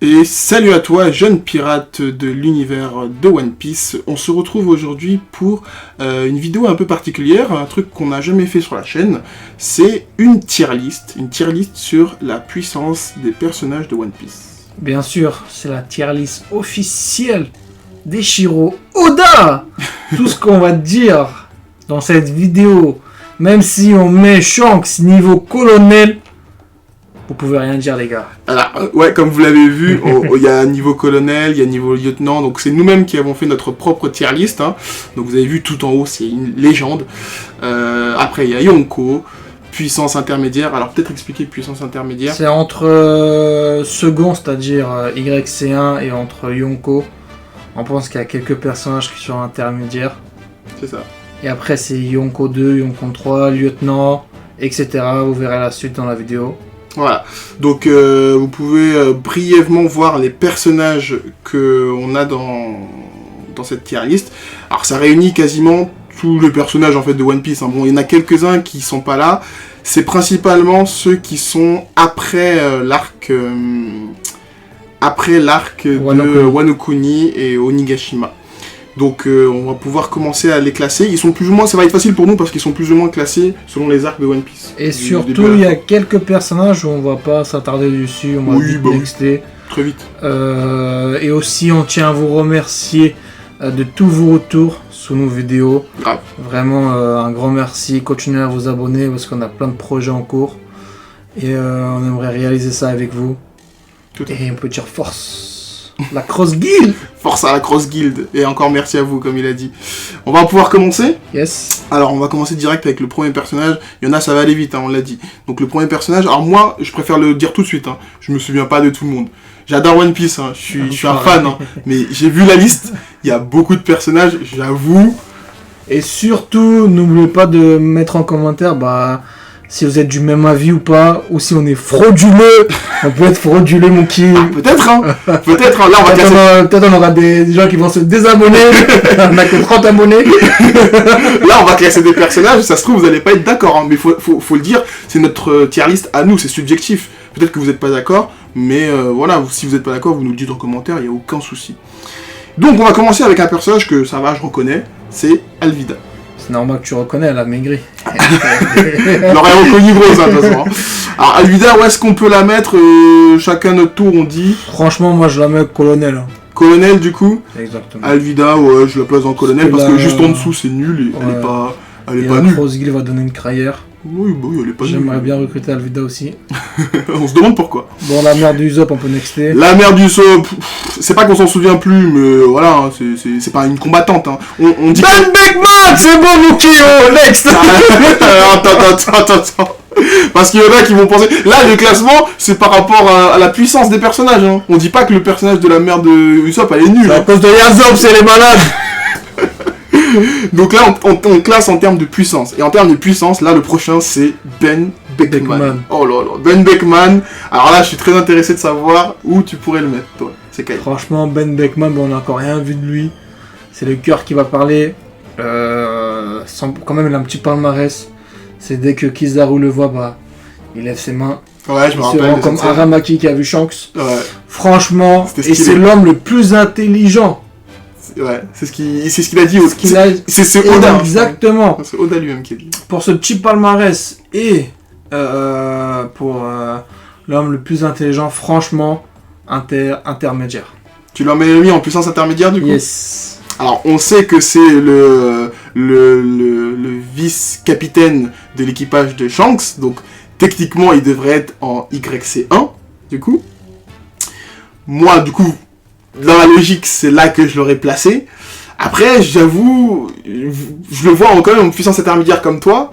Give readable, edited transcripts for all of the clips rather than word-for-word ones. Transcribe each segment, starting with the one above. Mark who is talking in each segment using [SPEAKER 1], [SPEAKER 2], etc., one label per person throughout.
[SPEAKER 1] Et salut à toi, jeune pirate de l'univers de One Piece. On se retrouve aujourd'hui pour une vidéo un peu particulière, un truc qu'on n'a jamais fait sur la chaîne. C'est une tier list sur la puissance des personnages de One Piece.
[SPEAKER 2] Bien sûr, c'est la tier list officielle d'Eiichiro Oda. Tout ce qu'on va dire dans cette vidéo, même si on met Shanks niveau colonel, vous pouvez rien dire, les gars.
[SPEAKER 1] Alors, ouais, comme vous l'avez vu, il y a niveau colonel, il y a niveau lieutenant, donc c'est nous-mêmes qui avons fait notre propre tier list. Hein. Donc vous avez vu tout en haut, c'est une légende. Après, il y a Yonko, puissance intermédiaire. Alors peut-être expliquer puissance intermédiaire.
[SPEAKER 2] C'est entre second, c'est-à-dire YC1, et entre Yonko. On pense qu'il y a quelques personnages qui sont intermédiaires.
[SPEAKER 1] C'est ça.
[SPEAKER 2] Et après, c'est Yonko 2, Yonko 3, lieutenant, etc. Vous verrez la suite dans la vidéo.
[SPEAKER 1] Voilà, donc vous pouvez brièvement voir les personnages qu'on a dans cette tier list. Alors ça réunit quasiment tous les personnages en fait de One Piece. Hein. Bon, il y en a quelques-uns qui sont pas là. C'est principalement ceux qui sont après l'arc de Wano Kuni et Onigashima. Donc on va pouvoir commencer à les classer. Ils sont plus ou moins, ça va être facile pour nous parce qu'ils sont plus ou moins classés selon les arcs de One Piece.
[SPEAKER 2] Et surtout, il y a quelques personnages où on va pas s'attarder dessus, on va nexter.
[SPEAKER 1] Très vite.
[SPEAKER 2] Et aussi, on tient à vous remercier de tous vos retours sous nos vidéos.
[SPEAKER 1] Grave.
[SPEAKER 2] Vraiment, un grand merci. Continuez à vous abonner parce qu'on a plein de projets en cours. Et on aimerait réaliser ça avec vous. Et on peut dire force. La Cross Guild.
[SPEAKER 1] Force à la Cross Guild. Et encore merci à vous, comme il a dit. On va pouvoir commencer.
[SPEAKER 2] Yes.
[SPEAKER 1] Alors, on va commencer direct avec le premier personnage. Il y en a, ça va aller vite, hein, on l'a dit. Donc, le premier personnage... Alors, moi, je préfère le dire tout de suite. Hein. Je me souviens pas de tout le monde. J'adore One Piece. Hein. Je suis un fan. Hein. Mais j'ai vu la liste. Il y a beaucoup de personnages, j'avoue.
[SPEAKER 2] Et surtout, n'oubliez pas de mettre en commentaire... si vous êtes du même avis ou pas, ou si on est frauduleux, on peut être frauduleux, mon kid.
[SPEAKER 1] Ah, peut-être, hein. Peut-être, hein. Là, on va classer...
[SPEAKER 2] Peut-être on aura des gens qui vont se désabonner. On a que 30 abonnés.
[SPEAKER 1] Là, on va classer des personnages. Ça se trouve, vous n'allez pas être d'accord. Hein. Mais faut le dire, c'est notre tier list à nous, c'est subjectif. Peut-être que vous n'êtes pas d'accord, mais voilà, si vous n'êtes pas d'accord, vous nous le dites en commentaire, il n'y a aucun souci. Donc, on va commencer avec un personnage que ça va, je reconnais, c'est Alvida.
[SPEAKER 2] C'est normal que tu reconnais, elle a maigri.
[SPEAKER 1] On aurait reconnu gros, ça, de toute façon. Alors, Alvida, où est-ce qu'on peut la mettre chacun notre tour, on dit.
[SPEAKER 2] Franchement, moi, je la mets colonel. Hein.
[SPEAKER 1] Colonel, du coup.
[SPEAKER 2] Exactement.
[SPEAKER 1] Alvida, ouais, je la place en colonel, parce que juste en dessous, c'est nul, et elle est pas nulle.
[SPEAKER 2] Cross Guild va donner une crayère.
[SPEAKER 1] Oui, elle est pas nulle.
[SPEAKER 2] J'aimerais bien recruter Alvida aussi.
[SPEAKER 1] On se demande pourquoi.
[SPEAKER 2] Bon, la mère du Usopp, on peut nexter.
[SPEAKER 1] La mère du Usopp, c'est pas qu'on s'en souvient plus, mais voilà, hein, c'est pas une combattante. Hein. On dit
[SPEAKER 2] Ben Beckman, c'est bon, Mukio, next.
[SPEAKER 1] Attends. Parce qu'il y en a qui vont penser... Là, le classement, c'est par rapport à la puissance des personnages. Hein. On dit pas que le personnage de la mère de Usopp, elle est nulle.
[SPEAKER 2] C'est à cause de Yasop, c'est les malades.
[SPEAKER 1] Donc là, on classe en termes de puissance. Et en termes de puissance, là, le prochain, c'est Ben Beckman. Oh là là, Ben Beckman. Alors là, je suis très intéressé de savoir où tu pourrais le mettre, toi. C'est Kai.
[SPEAKER 2] Franchement, Ben Beckman, on n'a encore rien vu de lui. C'est le cœur qui va parler. Quand même, il a un petit palmarès. C'est dès que Kizaru le voit, il lève ses mains.
[SPEAKER 1] Ouais, je me rappelle.
[SPEAKER 2] Il se rend comme Aramaki qui a vu Shanks.
[SPEAKER 1] Ouais.
[SPEAKER 2] Franchement, et c'est l'homme le plus intelligent.
[SPEAKER 1] Ouais, c'est ce qu'il a dit. C'est
[SPEAKER 2] Oda. Exactement.
[SPEAKER 1] C'est Oda lui-même qui a dit.
[SPEAKER 2] Pour ce petit palmarès et pour l'homme le plus intelligent, franchement, intermédiaire.
[SPEAKER 1] Tu l'as mis en puissance intermédiaire du coup ?
[SPEAKER 2] Yes.
[SPEAKER 1] Alors, on sait que c'est le vice-capitaine de l'équipage de Shanks, donc techniquement, il devrait être en YC1, du coup. Moi, du coup, dans la logique, c'est là que je l'aurais placé. Après, j'avoue, je le vois quand même en puissance intermédiaire comme toi,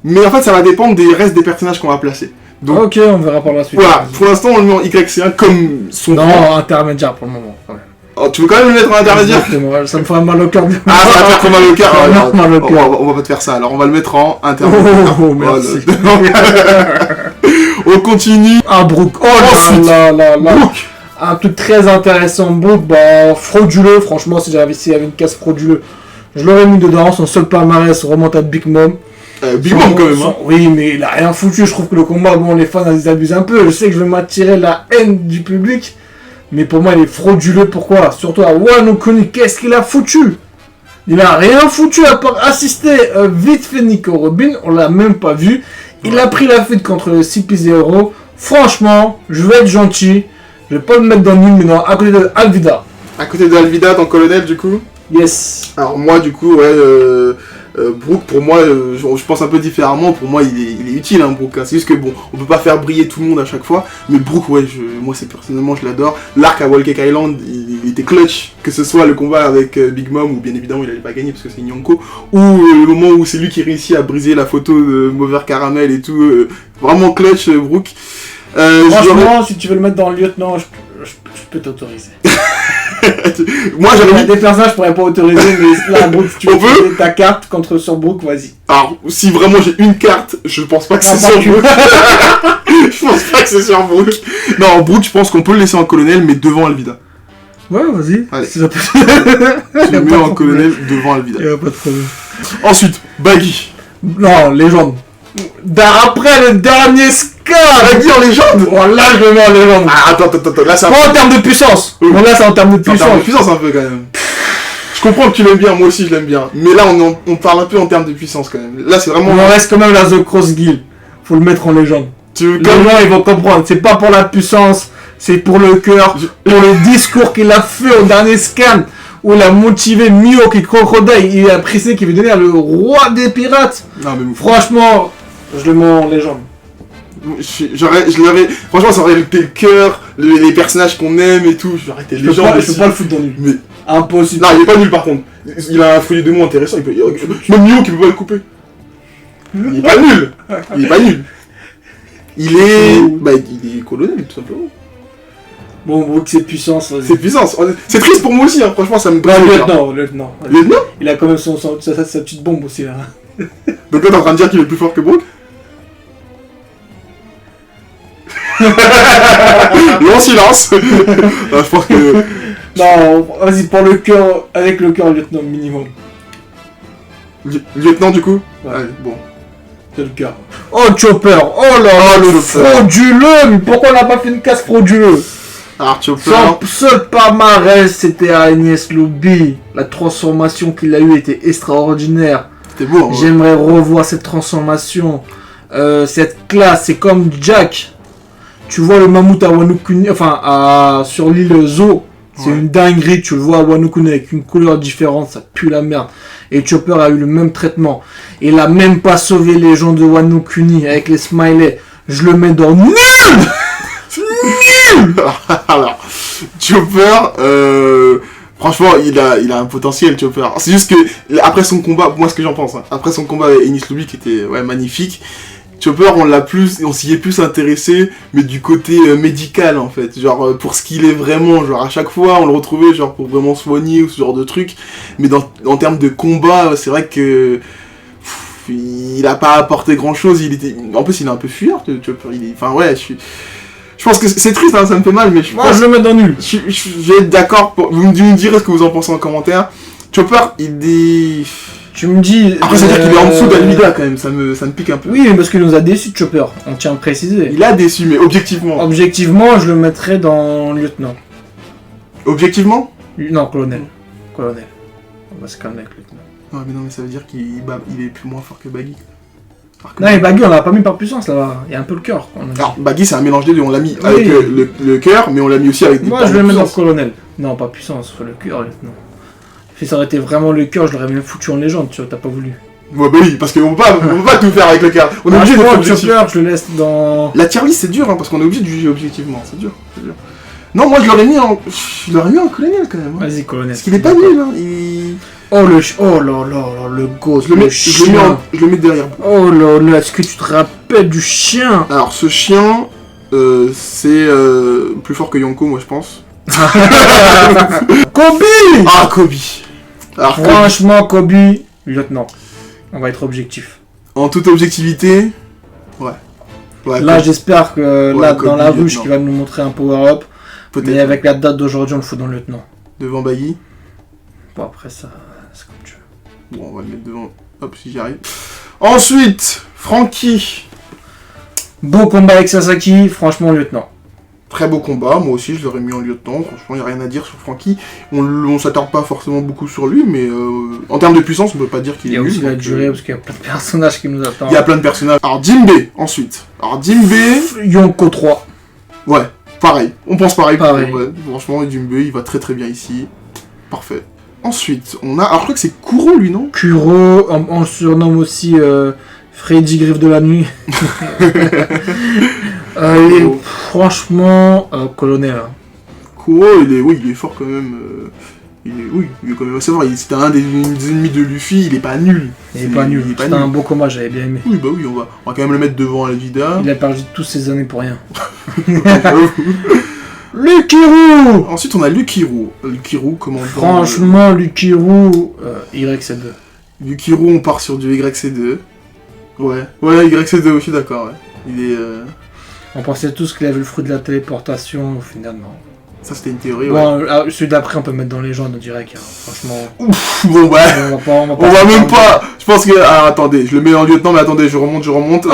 [SPEAKER 1] mais en fait, ça va dépendre des restes des personnages qu'on va placer. Donc,
[SPEAKER 2] ok, on verra par la suite.
[SPEAKER 1] Voilà, pour l'instant, on le met en YC1 comme son...
[SPEAKER 2] Non, intermédiaire pour le moment, quand même.
[SPEAKER 1] Oh, tu veux quand même le mettre en intermédiaire ?
[SPEAKER 2] Exactement, ça me fera mal au cœur.
[SPEAKER 1] Ah, ça va te faire mal au cœur.
[SPEAKER 2] Mal au cœur.
[SPEAKER 1] On va pas te faire ça, alors on va le mettre en intermédiaire.
[SPEAKER 2] Oh, merci.
[SPEAKER 1] On continue.
[SPEAKER 2] Un Brook. Oh là.
[SPEAKER 1] Brook.
[SPEAKER 2] Un truc très intéressant, Brook, frauduleux, franchement, s'il y avait une case frauduleux, je l'aurais mis dedans, son seul palmarès remonte à Big Mom.
[SPEAKER 1] Big Mom quand même, hein.
[SPEAKER 2] Oui, mais il a rien foutu, je trouve que le combat, les fans, ils abusent un peu, je sais que je vais m'attirer la haine du public, Mais pour moi, il est frauduleux. Pourquoi? Surtout à Wano Kuni, qu'est-ce qu'il a foutu? Il a rien foutu à part assister vite fait Nico Robin. On l'a même pas vu. Il a pris la fuite contre le CP0. Franchement, je vais être gentil. Je vais pas le mettre dans le nul, mais non, à côté de Alvida.
[SPEAKER 1] À côté de Alvida, ton colonel, du coup.
[SPEAKER 2] Yes.
[SPEAKER 1] Alors moi, du coup, ouais, Brook, pour moi, je pense un peu différemment. Pour moi, il est utile, hein, Brook. Hein. C'est juste que, bon, on peut pas faire briller tout le monde à chaque fois. Mais Brook, ouais, moi, personnellement, je l'adore. L'arc à Whole Cake Island, il était clutch. Que ce soit le combat avec Big Mom, où bien évidemment, il allait pas gagner parce que c'est Nyonko. Ou le moment où c'est lui qui réussit à briser la photo de Mover Caramel et tout. Vraiment clutch, Brook.
[SPEAKER 2] Franchement, si tu veux le mettre dans le lieutenant, je peux t'autoriser.
[SPEAKER 1] Moi,
[SPEAKER 2] Il y a
[SPEAKER 1] j'avais
[SPEAKER 2] des personnages je pourrais pas autoriser, mais là, Brook, si tu veux utiliser ta carte sur Brook, vas-y.
[SPEAKER 1] Alors, si vraiment j'ai une carte, je pense pas que c'est
[SPEAKER 2] pas
[SPEAKER 1] sur Brook. Je pense pas que c'est sur Brook. Non, Brook, je pense qu'on peut le laisser en colonel, mais devant Alvida.
[SPEAKER 2] Ouais, vas-y.
[SPEAKER 1] Allez.
[SPEAKER 2] Si ça peut...
[SPEAKER 1] Je le mets en colonel devant Alvida.
[SPEAKER 2] Il y a pas de problème.
[SPEAKER 1] Ensuite, Baggy.
[SPEAKER 2] Non, légende. Après le dernier scan.
[SPEAKER 1] Baggy en légende.
[SPEAKER 2] Oh, là, je le mets en légende.
[SPEAKER 1] Ah, attends, là ça...
[SPEAKER 2] Pas en termes de puissance.
[SPEAKER 1] Oui.
[SPEAKER 2] Bon, là, c'est en termes de
[SPEAKER 1] C'est en
[SPEAKER 2] puissance.
[SPEAKER 1] termes de puissance un peu quand même. Je comprends que tu l'aimes bien, moi aussi je l'aime bien. Mais là, on parle un peu en termes de puissance quand même. Là, c'est vraiment...
[SPEAKER 2] On en reste quand même la The Cross Guild. Faut le mettre en légende.
[SPEAKER 1] Tu veux
[SPEAKER 2] Les
[SPEAKER 1] quand même...
[SPEAKER 2] gens, ils vont comprendre. C'est pas pour la puissance, c'est pour le cœur, pour le discours qu'il a fait au dernier scan, où il a motivé Mihawk et Crocodile. Il a précisé qu'il veut devenir le roi des pirates.
[SPEAKER 1] Non, mais
[SPEAKER 2] Franchement, je le mets en légende.
[SPEAKER 1] je l'aurais... Franchement, ça aurait été le cœur, les personnages qu'on aime et tout. J'aurais été
[SPEAKER 2] Je peux
[SPEAKER 1] légende.
[SPEAKER 2] pas le foutre dans nul.
[SPEAKER 1] Mais...
[SPEAKER 2] Impossible.
[SPEAKER 1] Non, il est pas nul par contre. Il a un fouillet de mots intéressant. Même Mio qui peut pas le couper. Il est pas nul. Il est pas nul. Il est. Bah, il est colonel tout simplement.
[SPEAKER 2] Bon, Brook, c'est puissance. Vas-y.
[SPEAKER 1] C'est puissance. C'est triste pour moi aussi, hein. Franchement, ça me brise.
[SPEAKER 2] Lieutenant.
[SPEAKER 1] Lieutenant.
[SPEAKER 2] Il a quand même sa petite bombe aussi là.
[SPEAKER 1] Donc là, t'es en train de dire qu'il est plus fort que Brook. Long silence. Non, je pense que.
[SPEAKER 2] Non, vas-y, pour le cœur, avec le cœur, lieutenant, minimum.
[SPEAKER 1] Lieutenant, du coup.
[SPEAKER 2] Ouais.
[SPEAKER 1] Allez, bon.
[SPEAKER 2] C'est le cœur. Oh, Chopper. Oh là là, le frauduleux. Mais pourquoi on n'a pas fait une casse frauduleux?
[SPEAKER 1] Alors, Chopper.
[SPEAKER 2] Son seul palmarès, c'était à Agnès Lobby. La transformation qu'il a eue était extraordinaire.
[SPEAKER 1] C'était beau, hein.
[SPEAKER 2] J'aimerais revoir cette transformation. Cette classe, c'est comme Jack. Tu vois le mammouth à Wano Kuni, enfin sur l'île Zo. C'est une dinguerie, tu le vois à Wano Kuni avec une couleur différente, ça pue la merde. Et Chopper a eu le même traitement. Il a même pas sauvé les gens de Wano Kuni avec les smileys. Je le mets dans nul. Nul.
[SPEAKER 1] Alors, Chopper, franchement, il a un potentiel, Chopper. C'est juste que, après son combat, moi ce que j'en pense, hein, après son combat avec Enies Lobby qui était magnifique, Chopper, on s'y est plus intéressé, mais du côté médical en fait, genre pour ce qu'il est vraiment, genre à chaque fois on le retrouvait genre pour vraiment soigner ou ce genre de truc, mais en termes de combat, c'est vrai que il a pas apporté grand chose, en plus il est un peu fuyard, Chopper, enfin ouais, je pense que c'est triste, hein, ça me fait mal, mais
[SPEAKER 2] Moi je le mets dans nul.
[SPEAKER 1] Je vais être d'accord, vous me direz ce que vous en pensez en commentaire. Chopper,
[SPEAKER 2] Tu me dis...
[SPEAKER 1] Après, ça veut dire qu'il est en dessous d'Alvida quand même, ça me pique un peu.
[SPEAKER 2] Oui, mais parce qu'il nous a déçus, Chopper, on tient à le préciser.
[SPEAKER 1] Il a déçu, mais objectivement.
[SPEAKER 2] Objectivement, je le mettrais dans lieutenant.
[SPEAKER 1] Objectivement?
[SPEAKER 2] Non, colonel. Colonel. On va se calmer avec lieutenant.
[SPEAKER 1] Non, mais ça veut dire qu'il est plus moins fort que Baggy.
[SPEAKER 2] Non, mais Baggy, on l'a pas mis par puissance là-bas. Il y a un peu le cœur.
[SPEAKER 1] Alors, Baggy, c'est un mélange des deux. On l'a mis avec le cœur, mais on l'a mis aussi avec des
[SPEAKER 2] Moi, je le mets dans le colonel. Non, pas puissance, le cœur, lieutenant. Si ça aurait été vraiment le cœur, je l'aurais même foutu en légende, tu vois, t'as pas voulu.
[SPEAKER 1] Ouais, bah oui, parce qu'on peut pas tout faire avec le cœur. On est obligé de faire objectif.
[SPEAKER 2] Chopper, je le laisse dans...
[SPEAKER 1] La tier list, c'est dur, hein, parce qu'on est obligé de juger objectivement. C'est dur. Non, moi, je l'aurais mis en colonel quand même. Hein.
[SPEAKER 2] Vas-y, colonel.
[SPEAKER 1] Parce qu'il est pas nul, hein.
[SPEAKER 2] Oh là là, le ghost,
[SPEAKER 1] je le mets derrière.
[SPEAKER 2] Oh là là, est-ce que tu te rappelles du chien?
[SPEAKER 1] Alors, ce chien, c'est plus fort que Yonko, moi, je pense.
[SPEAKER 2] Kobe!
[SPEAKER 1] Ah, Kobe! Alors,
[SPEAKER 2] franchement, Kobe, lieutenant. On va être objectif.
[SPEAKER 1] En toute objectivité, ouais.
[SPEAKER 2] Là, j'espère que
[SPEAKER 1] Kobe,
[SPEAKER 2] dans la ruche,
[SPEAKER 1] lieutenant.
[SPEAKER 2] qui va nous montrer un power-up.
[SPEAKER 1] Peut-être.
[SPEAKER 2] Mais avec la date d'aujourd'hui, on le fout dans le lieutenant.
[SPEAKER 1] Devant Baggy.
[SPEAKER 2] Bon, après ça, c'est comme tu veux.
[SPEAKER 1] Bon, on va le mettre devant. Hop, si j'y arrive. Ensuite, Frankie.
[SPEAKER 2] Beau combat avec Sasaki, franchement, lieutenant.
[SPEAKER 1] Très beau combat, moi aussi je l'aurais mis en lieutenant, franchement il n'y a rien à dire sur Franky. On s'attarde pas forcément beaucoup sur lui, mais en termes de puissance on peut pas dire qu'il
[SPEAKER 2] Il
[SPEAKER 1] est
[SPEAKER 2] y a
[SPEAKER 1] nul.
[SPEAKER 2] aussi la
[SPEAKER 1] donc,
[SPEAKER 2] durée parce qu'il y a plein de personnages qui nous attendent.
[SPEAKER 1] il y a plein de personnages. Alors Jinbe, ensuite. Alors Jinbe,
[SPEAKER 2] Yonko 3.
[SPEAKER 1] ouais, pareil, on pense pareil.
[SPEAKER 2] Pareil.
[SPEAKER 1] Ouais, franchement Jinbe il va très très bien ici, parfait. Ensuite, on a, alors je crois que c'est Kuro lui, non?
[SPEAKER 2] Kuro, on le surnomme aussi Freddy Griffe de la nuit. Et franchement, colonel. Hein.
[SPEAKER 1] Kuro, il est fort quand même. Il est quand même assez fort. C'était un des ennemis de Luffy, il est pas nul.
[SPEAKER 2] Il est pas nul. C'était un beau combat, j'avais bien aimé.
[SPEAKER 1] Oui, bah oui, on va quand même le mettre devant Alvida.
[SPEAKER 2] Il a perdu toutes ces années pour rien. Lukiru.
[SPEAKER 1] Ensuite, on a Lukiru. Lukiru, commandant.
[SPEAKER 2] Franchement, Lukiru, YC2.
[SPEAKER 1] Lukiru, on part sur du YC2. Ouais, YC2, je suis d'accord, ouais. Il est.
[SPEAKER 2] On pensait tous qu'il avait le fruit de la téléportation, au final, non.
[SPEAKER 1] Ça, c'était une théorie,
[SPEAKER 2] Bon, celui d'après, on peut mettre dans les gens, direct. Hein. Franchement.
[SPEAKER 1] Ouf, bon, ouais.
[SPEAKER 2] On
[SPEAKER 1] va même pas. Je pense que. Ah, attendez, je le mets en lieutenant, mais attendez, je remonte.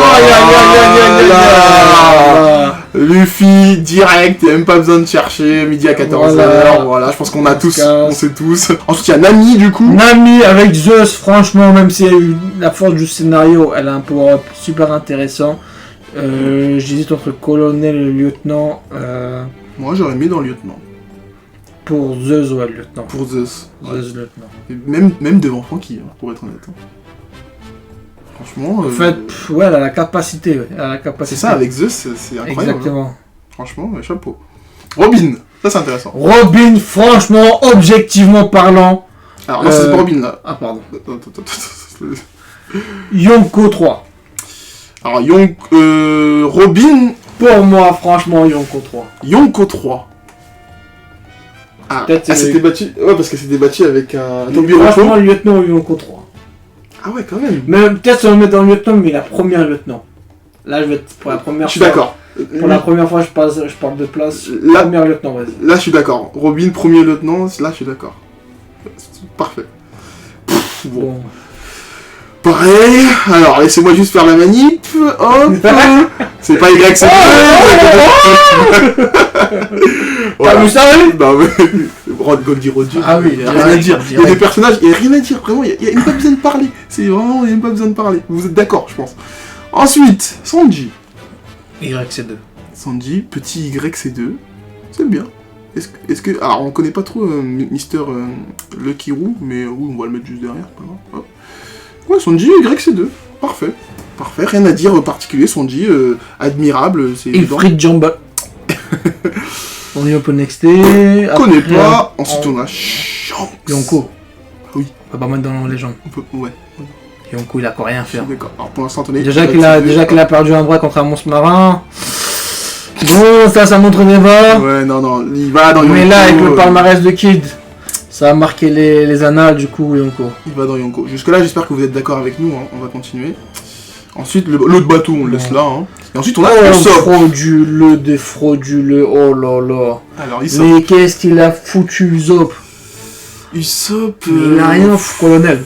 [SPEAKER 1] Luffy, direct, il n'y a même pas besoin de chercher, midi à 14h, voilà, je pense qu'on a tous, on sait tous. Ensuite, il y a Nami, du coup.
[SPEAKER 2] Nami avec Zeus, franchement, même si la force du scénario, elle a un power-up super intéressant. J'hésite entre colonel et lieutenant.
[SPEAKER 1] Moi, j'aurais mis dans le lieutenant.
[SPEAKER 2] Pour Zeus, ouais, le lieutenant.
[SPEAKER 1] Pour Zeus.
[SPEAKER 2] Zeus, lieutenant.
[SPEAKER 1] Et même devant Franky, pour être honnête. Franchement.
[SPEAKER 2] En fait, ouais, elle a la capacité. Ouais.
[SPEAKER 1] C'est ça, avec Zeus, c'est incroyable.
[SPEAKER 2] Exactement.
[SPEAKER 1] Hein. Franchement, chapeau. Robin, ça c'est intéressant.
[SPEAKER 2] Robin, franchement, objectivement parlant.
[SPEAKER 1] Alors là, c'est pas Robin là.
[SPEAKER 2] Ah, pardon.
[SPEAKER 1] Attends.
[SPEAKER 2] Yonko 3.
[SPEAKER 1] Alors, Robin.
[SPEAKER 2] Pour moi, franchement, Yonko 3.
[SPEAKER 1] Yonko 3. Ah, c'était battu. Ouais, parce que c'était battu avec un Tobiropo.
[SPEAKER 2] Franchement, lieutenant Yonko 3.
[SPEAKER 1] Ah ouais, quand même.
[SPEAKER 2] Mais peut-être ça va me mettre dans le lieutenant, mais la première lieutenant. Là, je vais être pour la première fois.
[SPEAKER 1] Je suis d'accord.
[SPEAKER 2] Pour la première fois, je parle de place.
[SPEAKER 1] Là,
[SPEAKER 2] première lieutenant, vas-y.
[SPEAKER 1] Là, je suis d'accord. Robin, premier lieutenant, là, je suis d'accord. Parfait. Bon. Pareil. Alors, laissez-moi juste faire la manip. Hop. C'est pas Y, c'est
[SPEAKER 2] T'as vu ça, oui?
[SPEAKER 1] Non, mais. Goldie Roger.
[SPEAKER 2] Ah oui,
[SPEAKER 1] il y a rien à dire. Il y a des personnages, il y a rien à dire. Vraiment, il y a même pas besoin de parler. C'est vraiment, il y a même pas besoin de parler. Vous êtes d'accord, je pense. Ensuite, Sanji.
[SPEAKER 2] YC2.
[SPEAKER 1] Sanji, petit YC2. C'est bien. Est-ce que. Alors, on connaît pas trop Mister Lucky Roux, mais oui, on va le mettre juste derrière. Hop. Ouais, Sanji, YC2. Parfait. Parfait, rien à dire particulier. Sanji, admirable.
[SPEAKER 2] Ifrit Jamba. On est un peu nexté.
[SPEAKER 1] On connaît pas. Ensuite, on a Shanks.
[SPEAKER 2] Yonko.
[SPEAKER 1] Oui.
[SPEAKER 2] On va pas mettre dans les gens.
[SPEAKER 1] Ouais.
[SPEAKER 2] Yonko, il a quoi rien à faire.
[SPEAKER 1] D'accord. Alors, pour l'instant, attendez.
[SPEAKER 2] Déjà qu'il a perdu un bras contre un monstre marin. Bon, ça montre des bas.
[SPEAKER 1] Ouais, non, il va dans Yonko.
[SPEAKER 2] Mais là, avec le palmarès de Kid, ça a marqué les annales, du coup, Yonko.
[SPEAKER 1] Il va dans Yonko. Jusque-là, j'espère que vous êtes d'accord avec nous, hein. On va continuer. Ensuite, l'autre bateau, on le laisse là, hein. Et ensuite, on a
[SPEAKER 2] frauduleux, des frauduleux, oh là là.
[SPEAKER 1] Alors, Usopp.
[SPEAKER 2] Mais qu'est-ce qu'il a foutu, Usopp?
[SPEAKER 1] Usopp...
[SPEAKER 2] Il a rien, colonel.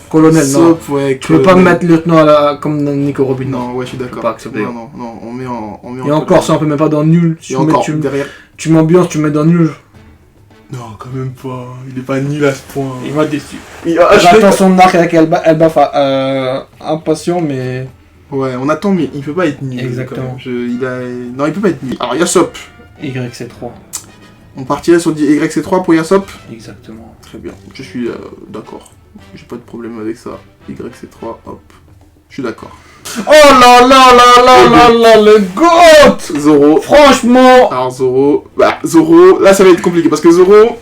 [SPEAKER 2] Colonel,
[SPEAKER 1] Usopp,
[SPEAKER 2] non.
[SPEAKER 1] Ouais,
[SPEAKER 2] tu peux pas me mettre lieutenant comme Nico Robin.
[SPEAKER 1] Non, ouais, je suis d'accord.
[SPEAKER 2] Pas accepté.
[SPEAKER 1] Non, on met en
[SPEAKER 2] Et encore, ça, on peut même pas dans nul.
[SPEAKER 1] Et encore, derrière...
[SPEAKER 2] Tu m'ambiances, tu me mets dans nul.
[SPEAKER 1] Non, quand même pas. Il est pas nul à ce point.
[SPEAKER 2] Il m'a déçu.
[SPEAKER 1] J'attends
[SPEAKER 2] son arc avec Elba impatient, mais...
[SPEAKER 1] Ouais, on attend, mais il peut pas être nul.
[SPEAKER 2] Exactement.
[SPEAKER 1] Non, il peut pas être nul. Alors, Yasop.
[SPEAKER 2] YC3.
[SPEAKER 1] On partirait sur YC3 pour Yasop.
[SPEAKER 2] Exactement.
[SPEAKER 1] Très bien. Je suis d'accord. J'ai pas de problème avec ça. YC3, hop. Je suis d'accord.
[SPEAKER 2] Oh là là là là là là, le GOAT!
[SPEAKER 1] Zoro.
[SPEAKER 2] Franchement.
[SPEAKER 1] Alors, Zoro. Zoro, là, ça va être compliqué parce que Zoro,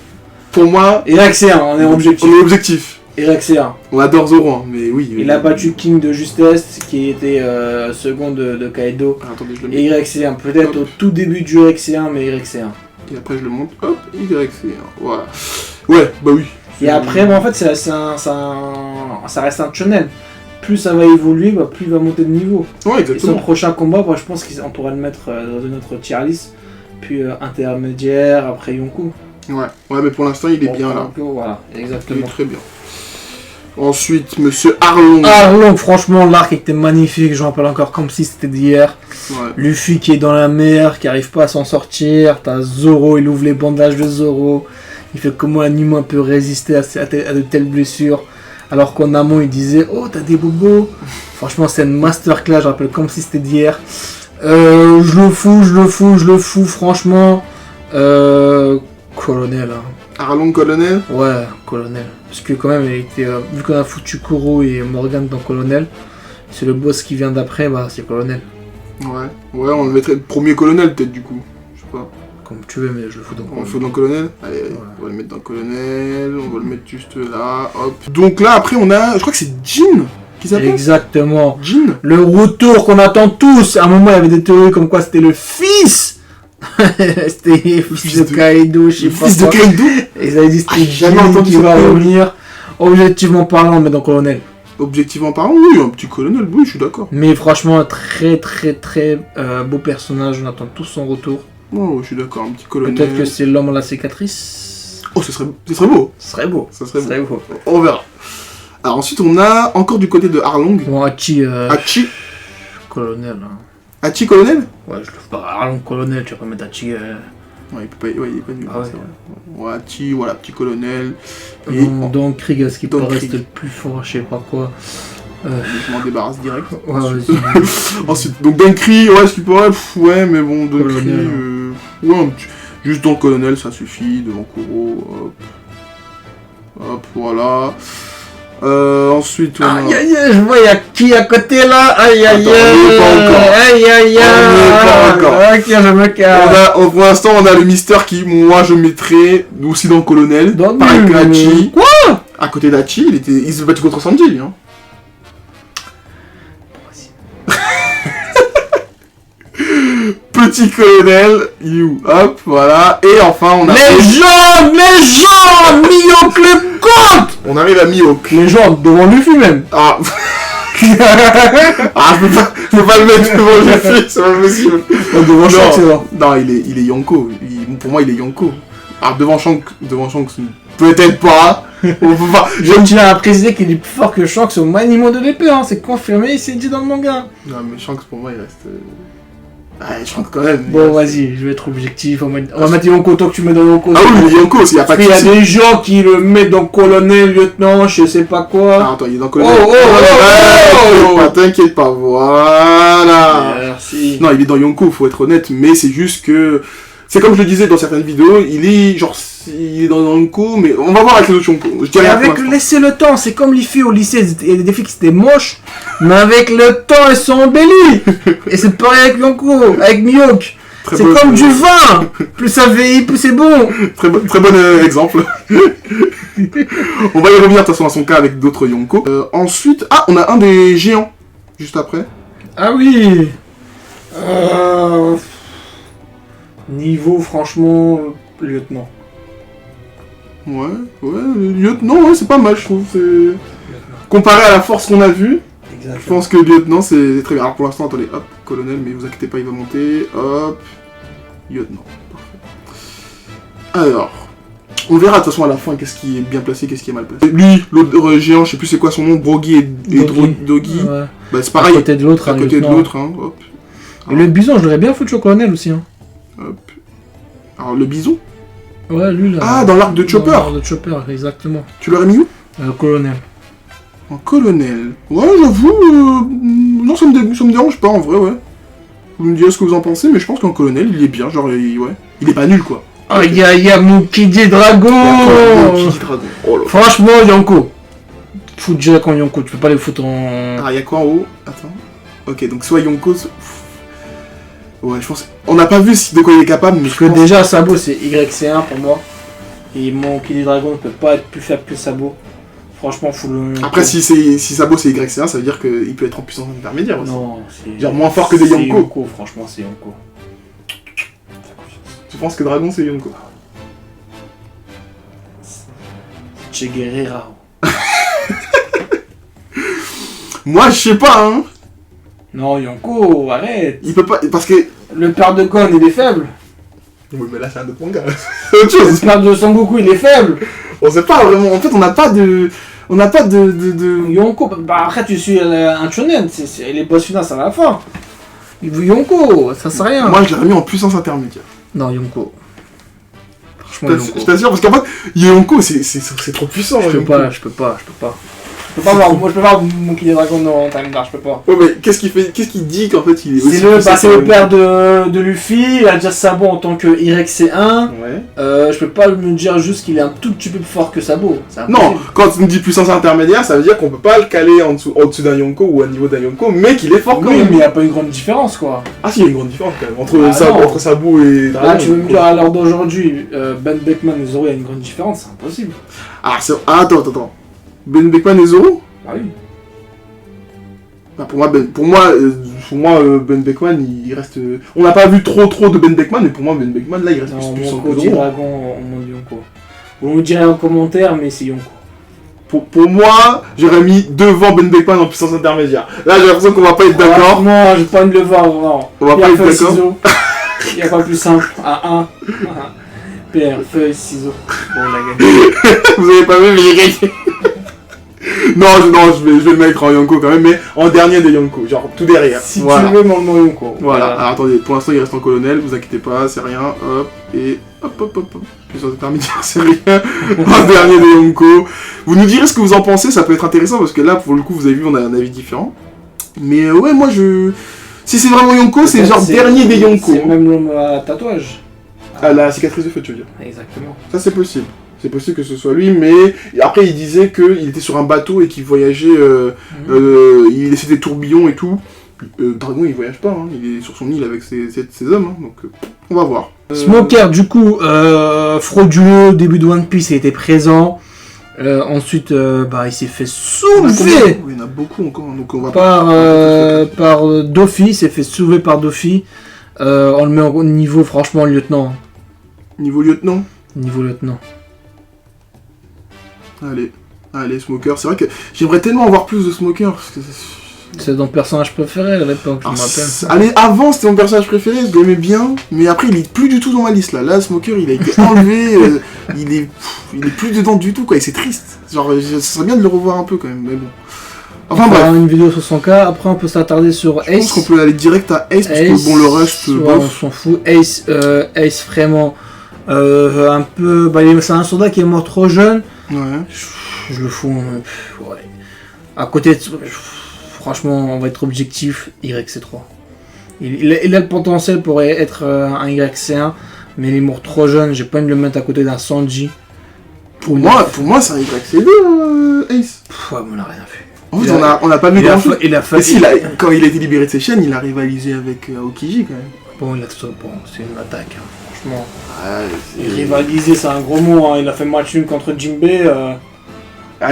[SPEAKER 1] pour moi.
[SPEAKER 2] YC1, on est objectif.
[SPEAKER 1] On est objectif.
[SPEAKER 2] YC1.
[SPEAKER 1] On adore Zoro, hein, mais oui.
[SPEAKER 2] Il a battu King de justesse, qui était second de Kaido.
[SPEAKER 1] Ah, attendez, je le mets.
[SPEAKER 2] Et YC1, peut-être au tout début du YC1, mais YC1.
[SPEAKER 1] Et après, je le monte. Hop, YC1. Voilà. Ouais, bah oui.
[SPEAKER 2] Et après, en fait, ça reste un channel. Plus ça va évoluer, plus il va monter de niveau.
[SPEAKER 1] Ouais, exactement.
[SPEAKER 2] Et son prochain combat, je pense qu'on pourrait le mettre dans une autre tier list. Puis intermédiaire, après Yonko.
[SPEAKER 1] Ouais, mais pour l'instant, il est bien là.
[SPEAKER 2] Voilà, exactement.
[SPEAKER 1] Il est très bien. Ensuite, Monsieur Arlong.
[SPEAKER 2] Arlong, franchement, l'arc était magnifique, je me rappelle encore comme si c'était d'hier.
[SPEAKER 1] Ouais.
[SPEAKER 2] Luffy qui est dans la mer, qui arrive pas à s'en sortir. T'as Zoro, il ouvre les bandages de Zoro. Il fait comment un humain peut résister à de telles blessures. Alors qu'en amont, il disait oh, t'as des bobos. Franchement, c'est une masterclass, je rappelle comme si c'était d'hier. Je le fous, franchement. Colonel. Hein.
[SPEAKER 1] Arlong Colonel.
[SPEAKER 2] Ouais, Colonel. Parce que quand même, il était, vu qu'on a foutu Kuro et Morgan dans Colonel, c'est le boss qui vient d'après, bah c'est Colonel.
[SPEAKER 1] Ouais, on le mettrait premier colonel peut-être du coup. Je sais pas.
[SPEAKER 2] Comme tu veux, mais je le fous dans
[SPEAKER 1] On
[SPEAKER 2] Colonel.
[SPEAKER 1] le fout dans colonel. Allez,
[SPEAKER 2] Ouais.
[SPEAKER 1] on va le mettre dans colonel. On va le mettre juste là. Hop. Donc là, après, on a. Je crois que c'est Jin qui s'appelle.
[SPEAKER 2] Exactement.
[SPEAKER 1] Jin.
[SPEAKER 2] Le retour qu'on attend tous. À un moment, il y avait des théories comme quoi c'était le fils. C'était le fils de Kaido, je sais
[SPEAKER 1] Le
[SPEAKER 2] pas
[SPEAKER 1] fils de
[SPEAKER 2] quoi.
[SPEAKER 1] Kaido.
[SPEAKER 2] Et ils avaient dit
[SPEAKER 1] Ah,
[SPEAKER 2] c'était
[SPEAKER 1] j'ai jamais
[SPEAKER 2] Jin
[SPEAKER 1] entendu
[SPEAKER 2] qui
[SPEAKER 1] cette
[SPEAKER 2] va
[SPEAKER 1] théorie.
[SPEAKER 2] revenir. Objectivement parlant, mais dans Colonel.
[SPEAKER 1] Objectivement parlant, oui, un petit colonel, oui, je suis d'accord.
[SPEAKER 2] Mais franchement, un très beau personnage. On attend tous son retour.
[SPEAKER 1] Oh, je suis d'accord, un petit colonel.
[SPEAKER 2] Peut-être que c'est l'homme à la cicatrice.
[SPEAKER 1] Oh, ce serait beau.
[SPEAKER 2] Ce serait beau.
[SPEAKER 1] Ça serait
[SPEAKER 2] Ce
[SPEAKER 1] beau.
[SPEAKER 2] serait beau.
[SPEAKER 1] On verra. Alors ensuite, on a encore du côté de Arlong.
[SPEAKER 2] Bon, Hachi,
[SPEAKER 1] Hachi.
[SPEAKER 2] colonel. Hein.
[SPEAKER 1] Hachi colonel.
[SPEAKER 2] Ouais, je le fais pas. Arlong colonel, tu vas pas mettre Hachi.
[SPEAKER 1] Ouais, il peut pas, ouais, il est pas nul.
[SPEAKER 2] Ah ouais.
[SPEAKER 1] c'est vrai. Ouais, Hachi, voilà, petit colonel. Et
[SPEAKER 2] Don Krieg, à ce qui
[SPEAKER 1] Don
[SPEAKER 2] paraît,
[SPEAKER 1] Krieg.
[SPEAKER 2] c'était le plus fort, je sais pas quoi.
[SPEAKER 1] je m'en débarrasse direct.
[SPEAKER 2] Ouais, vas-y.
[SPEAKER 1] Ensuite, donc Dunkri, ouais, ce qui pourrait, ouais, mais bon, Dunkri,
[SPEAKER 2] Colonel,
[SPEAKER 1] ouais, juste dans le colonel, ça suffit, devant Kuro, hop, voilà. Ensuite, on a...
[SPEAKER 2] Aïe aïe aïe, je vois, y'a qui à côté là? Aïe aïe
[SPEAKER 1] Attends, on y est pas encore.
[SPEAKER 2] aïe. Aïe aïe
[SPEAKER 1] On y est pas encore.
[SPEAKER 2] Ok, je me casse.
[SPEAKER 1] pour l'instant, on a le Mister qui, moi, je mettrais aussi dans le colonel,
[SPEAKER 2] Dans
[SPEAKER 1] pareil que
[SPEAKER 2] le-
[SPEAKER 1] Hachi.
[SPEAKER 2] Quoi?
[SPEAKER 1] À côté d'Hachi, il s'est battu contre Sanji, lui, hein. Petit colonel, you, hop, voilà. Et enfin, on arrive,
[SPEAKER 2] Les gens, Mihawk le compte.
[SPEAKER 1] on arrive à Mihawk.
[SPEAKER 2] Les gens, devant Luffy même.
[SPEAKER 1] Ah, ah je peux pas le mettre devant Luffy, c'est pas possible.
[SPEAKER 2] Devant Shanks, c'est vrai.
[SPEAKER 1] Non, il est Yonko. Pour moi, il est Yonko. Alors, devant Shanks, peut-être pas. On peut pas.
[SPEAKER 2] J'aime qu'il a précisé qu'il est plus fort que Shanks au maniement de l'épée, hein. C'est confirmé, il s'est dit dans le manga.
[SPEAKER 1] Non, mais Shanks, pour moi, il reste. Ouais, Shanks quand même.
[SPEAKER 2] Bon, vas-y, je vais être objectif. On va mettre Yonko tant que tu mets dans Yonko.
[SPEAKER 1] Ah oui, mais Yonko, s'il y a pas de
[SPEAKER 2] Il y a
[SPEAKER 1] soucis.
[SPEAKER 2] des gens qui le mettent dans colonel, lieutenant, je sais pas quoi.
[SPEAKER 1] Ah, attends, il est dans le colonel.
[SPEAKER 2] Oh, oh, oh, oh.
[SPEAKER 1] T'inquiète pas, voilà.
[SPEAKER 2] Merci.
[SPEAKER 1] Non, il est dans Yonko, faut être honnête, mais c'est juste que. C'est comme je le disais dans certaines vidéos, il est genre. Il est dans Yonko, mais on va voir avec les autres Yonko. Je dirais
[SPEAKER 2] Avec laisser le temps, c'est comme les filles au lycée, il y a des filles qui étaient moches, mais avec le temps elles sont embellies. Et c'est pareil avec Yonko, avec Mihawk. C'est comme du vin, plus ça vieillit, plus c'est bon.
[SPEAKER 1] Très bon exemple. On va y revenir de toute façon à son cas avec d'autres Yonko. Ensuite, on a un des géants, juste après.
[SPEAKER 2] Ah oui. Niveau franchement, lieutenant.
[SPEAKER 1] Ouais, le lieutenant, ouais, c'est pas mal, je trouve. Comparé à la force qu'on a vue, je
[SPEAKER 2] Exactement.
[SPEAKER 1] pense que le lieutenant, c'est très bien. Alors pour l'instant, attendez, hop, colonel, mais vous inquiétez pas, il va monter. Hop, lieutenant. Parfait. Alors, on verra de toute façon à la fin qu'est-ce qui est bien placé, qu'est-ce qui est mal placé. Lui, l'autre géant, je sais plus c'est quoi son nom, Brogy et Doggy.
[SPEAKER 2] Ouais.
[SPEAKER 1] Bah, c'est
[SPEAKER 2] À
[SPEAKER 1] pareil,
[SPEAKER 2] côté de l'autre,
[SPEAKER 1] à
[SPEAKER 2] un
[SPEAKER 1] côté de
[SPEAKER 2] lieutenant.
[SPEAKER 1] l'autre, hein, hop.
[SPEAKER 2] Et le bison, je l'aurais bien foutu au colonel aussi. Hein.
[SPEAKER 1] Hop. Alors le bison,
[SPEAKER 2] Ouais, lui là.
[SPEAKER 1] Ah, dans l'arc de Chopper.
[SPEAKER 2] Dans l'arc de Chopper, exactement.
[SPEAKER 1] tu l'aurais mis où?
[SPEAKER 2] Colonel.
[SPEAKER 1] En colonel. Ouais, j'avoue, non, ça me dérange pas en vrai, ouais. Vous me direz ce que vous en pensez, mais je pense qu'en colonel, il est bien, genre, ouais. Il est pas nul, quoi.
[SPEAKER 2] Aïe aïe aïe, mon Kid Dragon.
[SPEAKER 1] Kiki Dragon. Oh là.
[SPEAKER 2] Franchement, Yonko. Foutre direct en Yonko, tu peux pas les foutre en...
[SPEAKER 1] Ah, y'a quoi en haut? Attends. Ok, donc soit Yonko, ouais, je pense... On n'a pas vu de quoi il est capable, mais
[SPEAKER 2] Parce
[SPEAKER 1] je
[SPEAKER 2] que
[SPEAKER 1] pense...
[SPEAKER 2] déjà, Sabo, c'est YC1 pour moi. Et mon Kid Dragon ne peut pas être plus faible que Sabo. Franchement, faut le...
[SPEAKER 1] Après, si Sabo c'est YC1, ça veut dire qu'il peut être en puissance intermédiaire aussi.
[SPEAKER 2] Non, c'est...
[SPEAKER 1] Genre moins fort que des
[SPEAKER 2] c'est
[SPEAKER 1] Yonko.
[SPEAKER 2] Franchement, c'est Yonko.
[SPEAKER 1] Tu penses que Dragon c'est Yonko?
[SPEAKER 2] Che Guerrera.
[SPEAKER 1] Moi, je sais pas, hein.
[SPEAKER 2] Non, Yonko, arrête.
[SPEAKER 1] Il peut pas... Parce que...
[SPEAKER 2] Le père de Gon, il est faible.
[SPEAKER 1] Oui, mais là, c'est un autre manga. C'est autre
[SPEAKER 2] Le
[SPEAKER 1] chose.
[SPEAKER 2] père de Son Goku, il est faible.
[SPEAKER 1] On sait pas vraiment... En fait, on n'a pas de... On n'a pas de...
[SPEAKER 2] Yonko, bah après tu suis un shonen, les boss finales c'est à la fin. Yonko, ça sert à rien.
[SPEAKER 1] Moi je l'aurais mis en puissance intermédiaire.
[SPEAKER 2] Non, Yonko. Franchement,
[SPEAKER 1] Je t'assure, parce qu'en fait, Yonko c'est trop puissant.
[SPEAKER 2] Je peux pas. Je peux pas voir mon Kid Dragon dans Time Dark, je peux pas.
[SPEAKER 1] Ouais, mais qu'est-ce qu'il dit qu'en fait il est aussi
[SPEAKER 2] C'est le père de Luffy, il a déjà Sabo en tant que YC1.
[SPEAKER 1] Ouais.
[SPEAKER 2] Je peux pas me dire juste qu'il est un tout petit peu plus fort que Sabo.
[SPEAKER 1] Non, quand tu me dis puissance intermédiaire, ça veut dire qu'on peut pas le caler en dessous d'un Yonko ou au niveau d'un Yonko, mais qu'il est fort quand
[SPEAKER 2] Oui,
[SPEAKER 1] même.
[SPEAKER 2] mais il n'y a pas une grande différence quoi.
[SPEAKER 1] Ah si, il y a une grande différence quand même, entre Sabo et Dragon.
[SPEAKER 2] Là, tu veux me dire à l'heure d'aujourd'hui, Ben Beckman et Zoro, il y a une grande différence, c'est impossible.
[SPEAKER 1] Attends. Ben Beckman et Zoro?
[SPEAKER 2] Ah oui.
[SPEAKER 1] Bah, pour moi, Ben Beckman, il reste... On n'a pas vu trop de Ben Beckman, mais pour moi, Ben Beckman, là, il reste plus puissant que Zoro.
[SPEAKER 2] Dragon, on dit Yonko. Vous me direz en commentaire, mais c'est Yonko.
[SPEAKER 1] Pour moi, j'aurais mis devant Ben Beckman en puissance intermédiaire. Là, j'ai l'impression qu'on va pas être d'accord.
[SPEAKER 2] Non, j'ai pas envie de le voir, non.
[SPEAKER 1] On va pas être d'accord.
[SPEAKER 2] Il n'y a pas plus simple. À 1. Pierre, feuille, ciseaux. Bon, on l'a gagné.
[SPEAKER 1] Vous avez pas vu, mais il est gagné. Non, je vais le mettre en Yonko quand même, mais en dernier des Yonko, genre tout derrière.
[SPEAKER 2] Si tu veux, mon nom Yonko.
[SPEAKER 1] Voilà. Alors, attendez, pour l'instant il reste en colonel, vous inquiétez pas, c'est rien, hop, et hop. Puissance intermédiaire, c'est rien. En dernier des Yonko. Vous nous direz ce que vous en pensez, ça peut être intéressant parce que là, pour le coup, vous avez vu, on a un avis différent. Mais ouais, moi si c'est vraiment Yonko, c'est genre dernier des Yonko.
[SPEAKER 2] C'est même l'homme à tatouage.
[SPEAKER 1] Ah, la cicatrice de feu, tu veux dire.
[SPEAKER 2] Exactement.
[SPEAKER 1] Ça, c'est possible. C'est possible que ce soit lui, mais après il disait qu'il était sur un bateau et qu'il voyageait, il laissait des tourbillons et tout. Dragon il voyage pas, hein. Il est sur son île avec ses hommes, hein. Donc on va voir.
[SPEAKER 2] Smoker du coup, frauduleux, début de One Piece il était présent. Ensuite il s'est fait soulever
[SPEAKER 1] Il y en a beaucoup encore, donc on va
[SPEAKER 2] par Doffy, il s'est fait soulever par Doffy. On le met au niveau franchement lieutenant.
[SPEAKER 1] Niveau lieutenant. Allez, Smoker. C'est vrai que j'aimerais tellement avoir plus de Smoker. Parce que
[SPEAKER 2] c'est ton personnage préféré à l'époque, je me rappelle.
[SPEAKER 1] Allez, avant c'était mon personnage préféré, je l'aimais bien, mais après il est plus du tout dans ma liste là. Là, Smoker il a été enlevé, il est plus dedans du tout quoi, et c'est triste. Genre, ce serait bien de le revoir un peu quand même, mais bon. Enfin bref.
[SPEAKER 2] Une vidéo sur son cas, après on peut s'attarder sur Ace. Je pense
[SPEAKER 1] qu'on peut aller direct à Ace, parce que bon, le rush,
[SPEAKER 2] on s'en fout. Ace vraiment. Un peu. C'est un soldat qui est mort trop jeune.
[SPEAKER 1] Ouais.
[SPEAKER 2] Je le fous. Ouais. À côté de. Franchement, on va être objectif. YC3. Il a le potentiel pour être un YC1, mais il est mort trop jeune. J'ai pas envie de le mettre à côté d'un Sanji.
[SPEAKER 1] Pour moi, c'est un YC2, Ace.
[SPEAKER 2] Ouais, mais on a rien fait.
[SPEAKER 1] En fait, on a pas mis grand chose.
[SPEAKER 2] Et
[SPEAKER 1] quand il a été libéré de ses chaînes, il a rivalisé avec Aokiji quand même.
[SPEAKER 2] Bon, c'est une attaque. Hein. Franchement. Rivaliser, c'est un gros mot. Hein. Il a fait match nul contre Jinbei.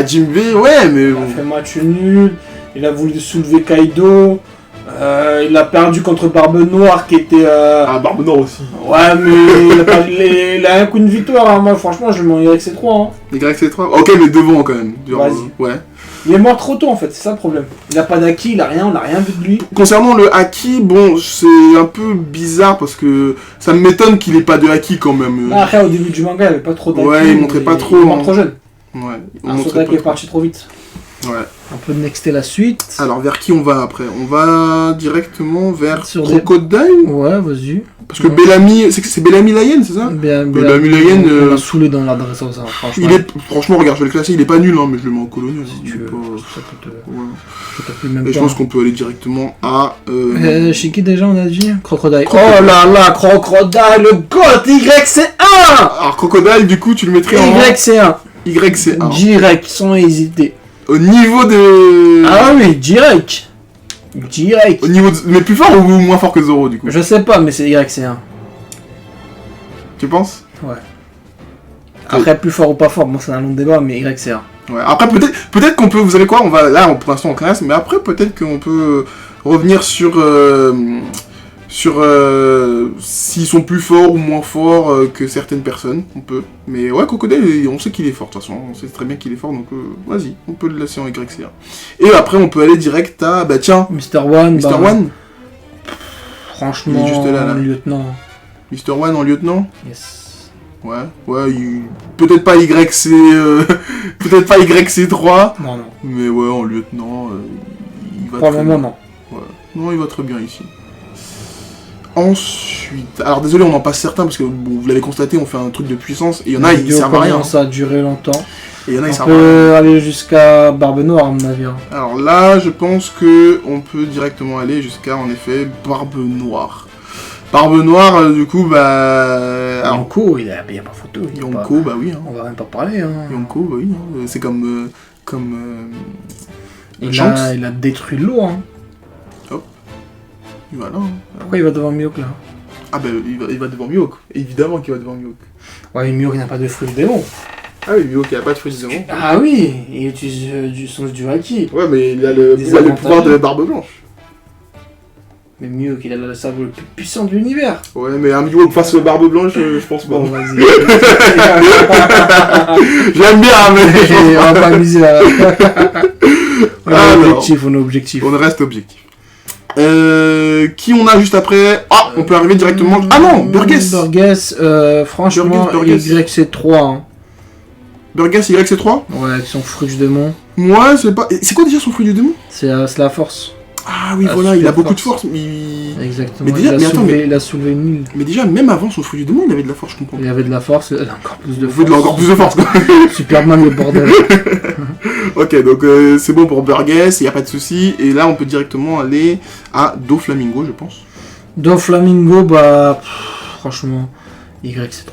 [SPEAKER 1] Jinbei, ouais, mais.
[SPEAKER 2] Il a fait match nul. Il a voulu soulever Kaido. Il a perdu contre Barbe Noire qui était.
[SPEAKER 1] Barbe Noire aussi.
[SPEAKER 2] Ouais, mais il a un coup de victoire. Hein. Moi, franchement, je le mets en YC3. Hein.
[SPEAKER 1] YC3 ok, mais devant quand même.
[SPEAKER 2] Vas-y.
[SPEAKER 1] Ouais.
[SPEAKER 2] Il est mort trop tôt en fait, c'est ça le problème. Il a pas d'acquis, il a rien, on n'a rien vu de lui.
[SPEAKER 1] Concernant le haki, bon, c'est un peu bizarre parce que ça m'étonne qu'il ait pas de haki quand même.
[SPEAKER 2] Après, au début du manga, il avait pas trop d'acquis.
[SPEAKER 1] Ouais, il montrait pas trop.
[SPEAKER 2] Il est mort trop jeune.
[SPEAKER 1] Ouais.
[SPEAKER 2] Un soldat qui est parti trop vite.
[SPEAKER 1] Ouais.
[SPEAKER 2] On peut nexter la suite.
[SPEAKER 1] Alors, vers qui on va après? On va directement vers Crocodile.
[SPEAKER 2] Ouais, vas-y.
[SPEAKER 1] Parce que Bellamy, c'est Bellamy Layen, c'est ça? Bellamy Layen.
[SPEAKER 2] On l'a saoulé dans l'adresse, ça, franchement.
[SPEAKER 1] Franchement, regarde, je vais le classer, il est pas nul, hein, mais je le mets en colonial.
[SPEAKER 2] Si tu veux. Ça peut te...
[SPEAKER 1] Ouais. Et je pense qu'on peut aller directement à.
[SPEAKER 2] Chez qui déjà on a dit? Crocodile. Oh là là, Crocodile, le GOAT YC1!
[SPEAKER 1] Alors, Crocodile, du coup, tu le mettrais en.
[SPEAKER 2] YC1.
[SPEAKER 1] YC1.
[SPEAKER 2] Direct, sans hésiter.
[SPEAKER 1] Au niveau de.
[SPEAKER 2] Ah oui, direct.
[SPEAKER 1] Au niveau de... Mais plus fort ou moins fort que Zoro du coup?
[SPEAKER 2] Je sais pas, mais c'est YC1.
[SPEAKER 1] Tu penses?
[SPEAKER 2] Ouais. Après, plus fort ou pas fort, bon c'est un long débat, mais YC1.
[SPEAKER 1] Ouais, après peut-être qu'on peut, vous savez quoi, on va, là pour l'instant on classe, mais après peut-être qu'on peut revenir sur s'ils sont plus forts ou moins forts que certaines personnes, on peut. Mais ouais, Crocodile, on sait qu'il est fort de toute façon, on sait très bien qu'il est fort, donc vas-y, on peut le laisser en YC1. Et après on peut aller direct à, bah tiens,
[SPEAKER 2] Mr. One.
[SPEAKER 1] Mr. One.
[SPEAKER 2] Franchement,
[SPEAKER 1] il est juste là.
[SPEAKER 2] lieutenant.
[SPEAKER 1] Mr. One en lieutenant.
[SPEAKER 2] Yes.
[SPEAKER 1] Ouais, peut-être pas YC... peut-être pas YC3,
[SPEAKER 2] Non, non.
[SPEAKER 1] mais ouais, en lieutenant, il va
[SPEAKER 2] Pour le
[SPEAKER 1] très
[SPEAKER 2] moment,
[SPEAKER 1] bien.
[SPEAKER 2] non.
[SPEAKER 1] Ouais. Non, il va très bien ici. Ensuite... Alors désolé, on en passe certains, parce que bon, vous l'avez constaté, on fait un truc de puissance, et il y en a, ils servent à rien.
[SPEAKER 2] Ça a duré longtemps.
[SPEAKER 1] Et il y en a, ils
[SPEAKER 2] On
[SPEAKER 1] servent à rien.
[SPEAKER 2] peut aller jusqu'à Barbe Noire, à mon avis. Hein.
[SPEAKER 1] Alors là, je pense que on peut directement aller jusqu'à, en effet, Barbe Noire. Barbe Noire, du coup, bah... Alors,
[SPEAKER 2] Yonko, il y a pas photo. il y a pas-
[SPEAKER 1] Yonko, bah oui. Hein.
[SPEAKER 2] On va même pas parler. Hein.
[SPEAKER 1] Yonko, bah oui. Hein. C'est comme...
[SPEAKER 2] Il
[SPEAKER 1] Shanks.
[SPEAKER 2] a détruit l'eau. Hein.
[SPEAKER 1] Voilà. Hein.
[SPEAKER 2] Pourquoi il va devant Mihawk là?
[SPEAKER 1] Ah bah il va devant Mihawk. Évidemment qu'il va devant Mihawk.
[SPEAKER 2] Ouais, mais Mihawk n'a pas de fruit de démon.
[SPEAKER 1] Ah oui, Mihawk il a pas de fruit de démon.
[SPEAKER 2] Ah oui, il utilise du sens du haki.
[SPEAKER 1] Ouais, mais il a le pouvoir de Barbe Blanche.
[SPEAKER 2] Mais Mihawk, il a le sabre le plus puissant de l'univers.
[SPEAKER 1] Ouais, mais un Mihawk face aux Barbe Blanche, je pense pas.
[SPEAKER 2] Bon, vas-y.
[SPEAKER 1] J'aime bien, mais...
[SPEAKER 2] On va pas amuser là. On est
[SPEAKER 1] Alors.
[SPEAKER 2] objectif, on est objectif.
[SPEAKER 1] On reste objectif. Qui on a juste après? Ah, on peut arriver directement... Ah non, Burgess.
[SPEAKER 2] Burgess, franchement,
[SPEAKER 1] Burgess.
[SPEAKER 2] YC3. Hein.
[SPEAKER 1] Burgess YC3.
[SPEAKER 2] Ouais, avec son fruit du démon.
[SPEAKER 1] Moi, c'est pas... C'est quoi déjà son fruit du démon?
[SPEAKER 2] C'est la force.
[SPEAKER 1] Ah oui,
[SPEAKER 2] Ah,
[SPEAKER 1] voilà, il a
[SPEAKER 2] super
[SPEAKER 1] beaucoup de
[SPEAKER 2] force.
[SPEAKER 1] force, mais...
[SPEAKER 2] Exactement.
[SPEAKER 1] Mais déjà, mais attends,
[SPEAKER 2] il a soulevé une île.
[SPEAKER 1] Mais déjà, même avant son fruit du démon, il avait de la force, je comprends.
[SPEAKER 2] Il avait de la force, il a encore plus de
[SPEAKER 1] Il
[SPEAKER 2] force.
[SPEAKER 1] veut encore plus de force, quoi.
[SPEAKER 2] Superman, le bordel.
[SPEAKER 1] Ok, donc c'est bon pour Burgess, il n'y a pas de souci. Et là, on peut directement aller à Doflamingo, je pense.
[SPEAKER 2] Doflamingo, bah. franchement, YC3.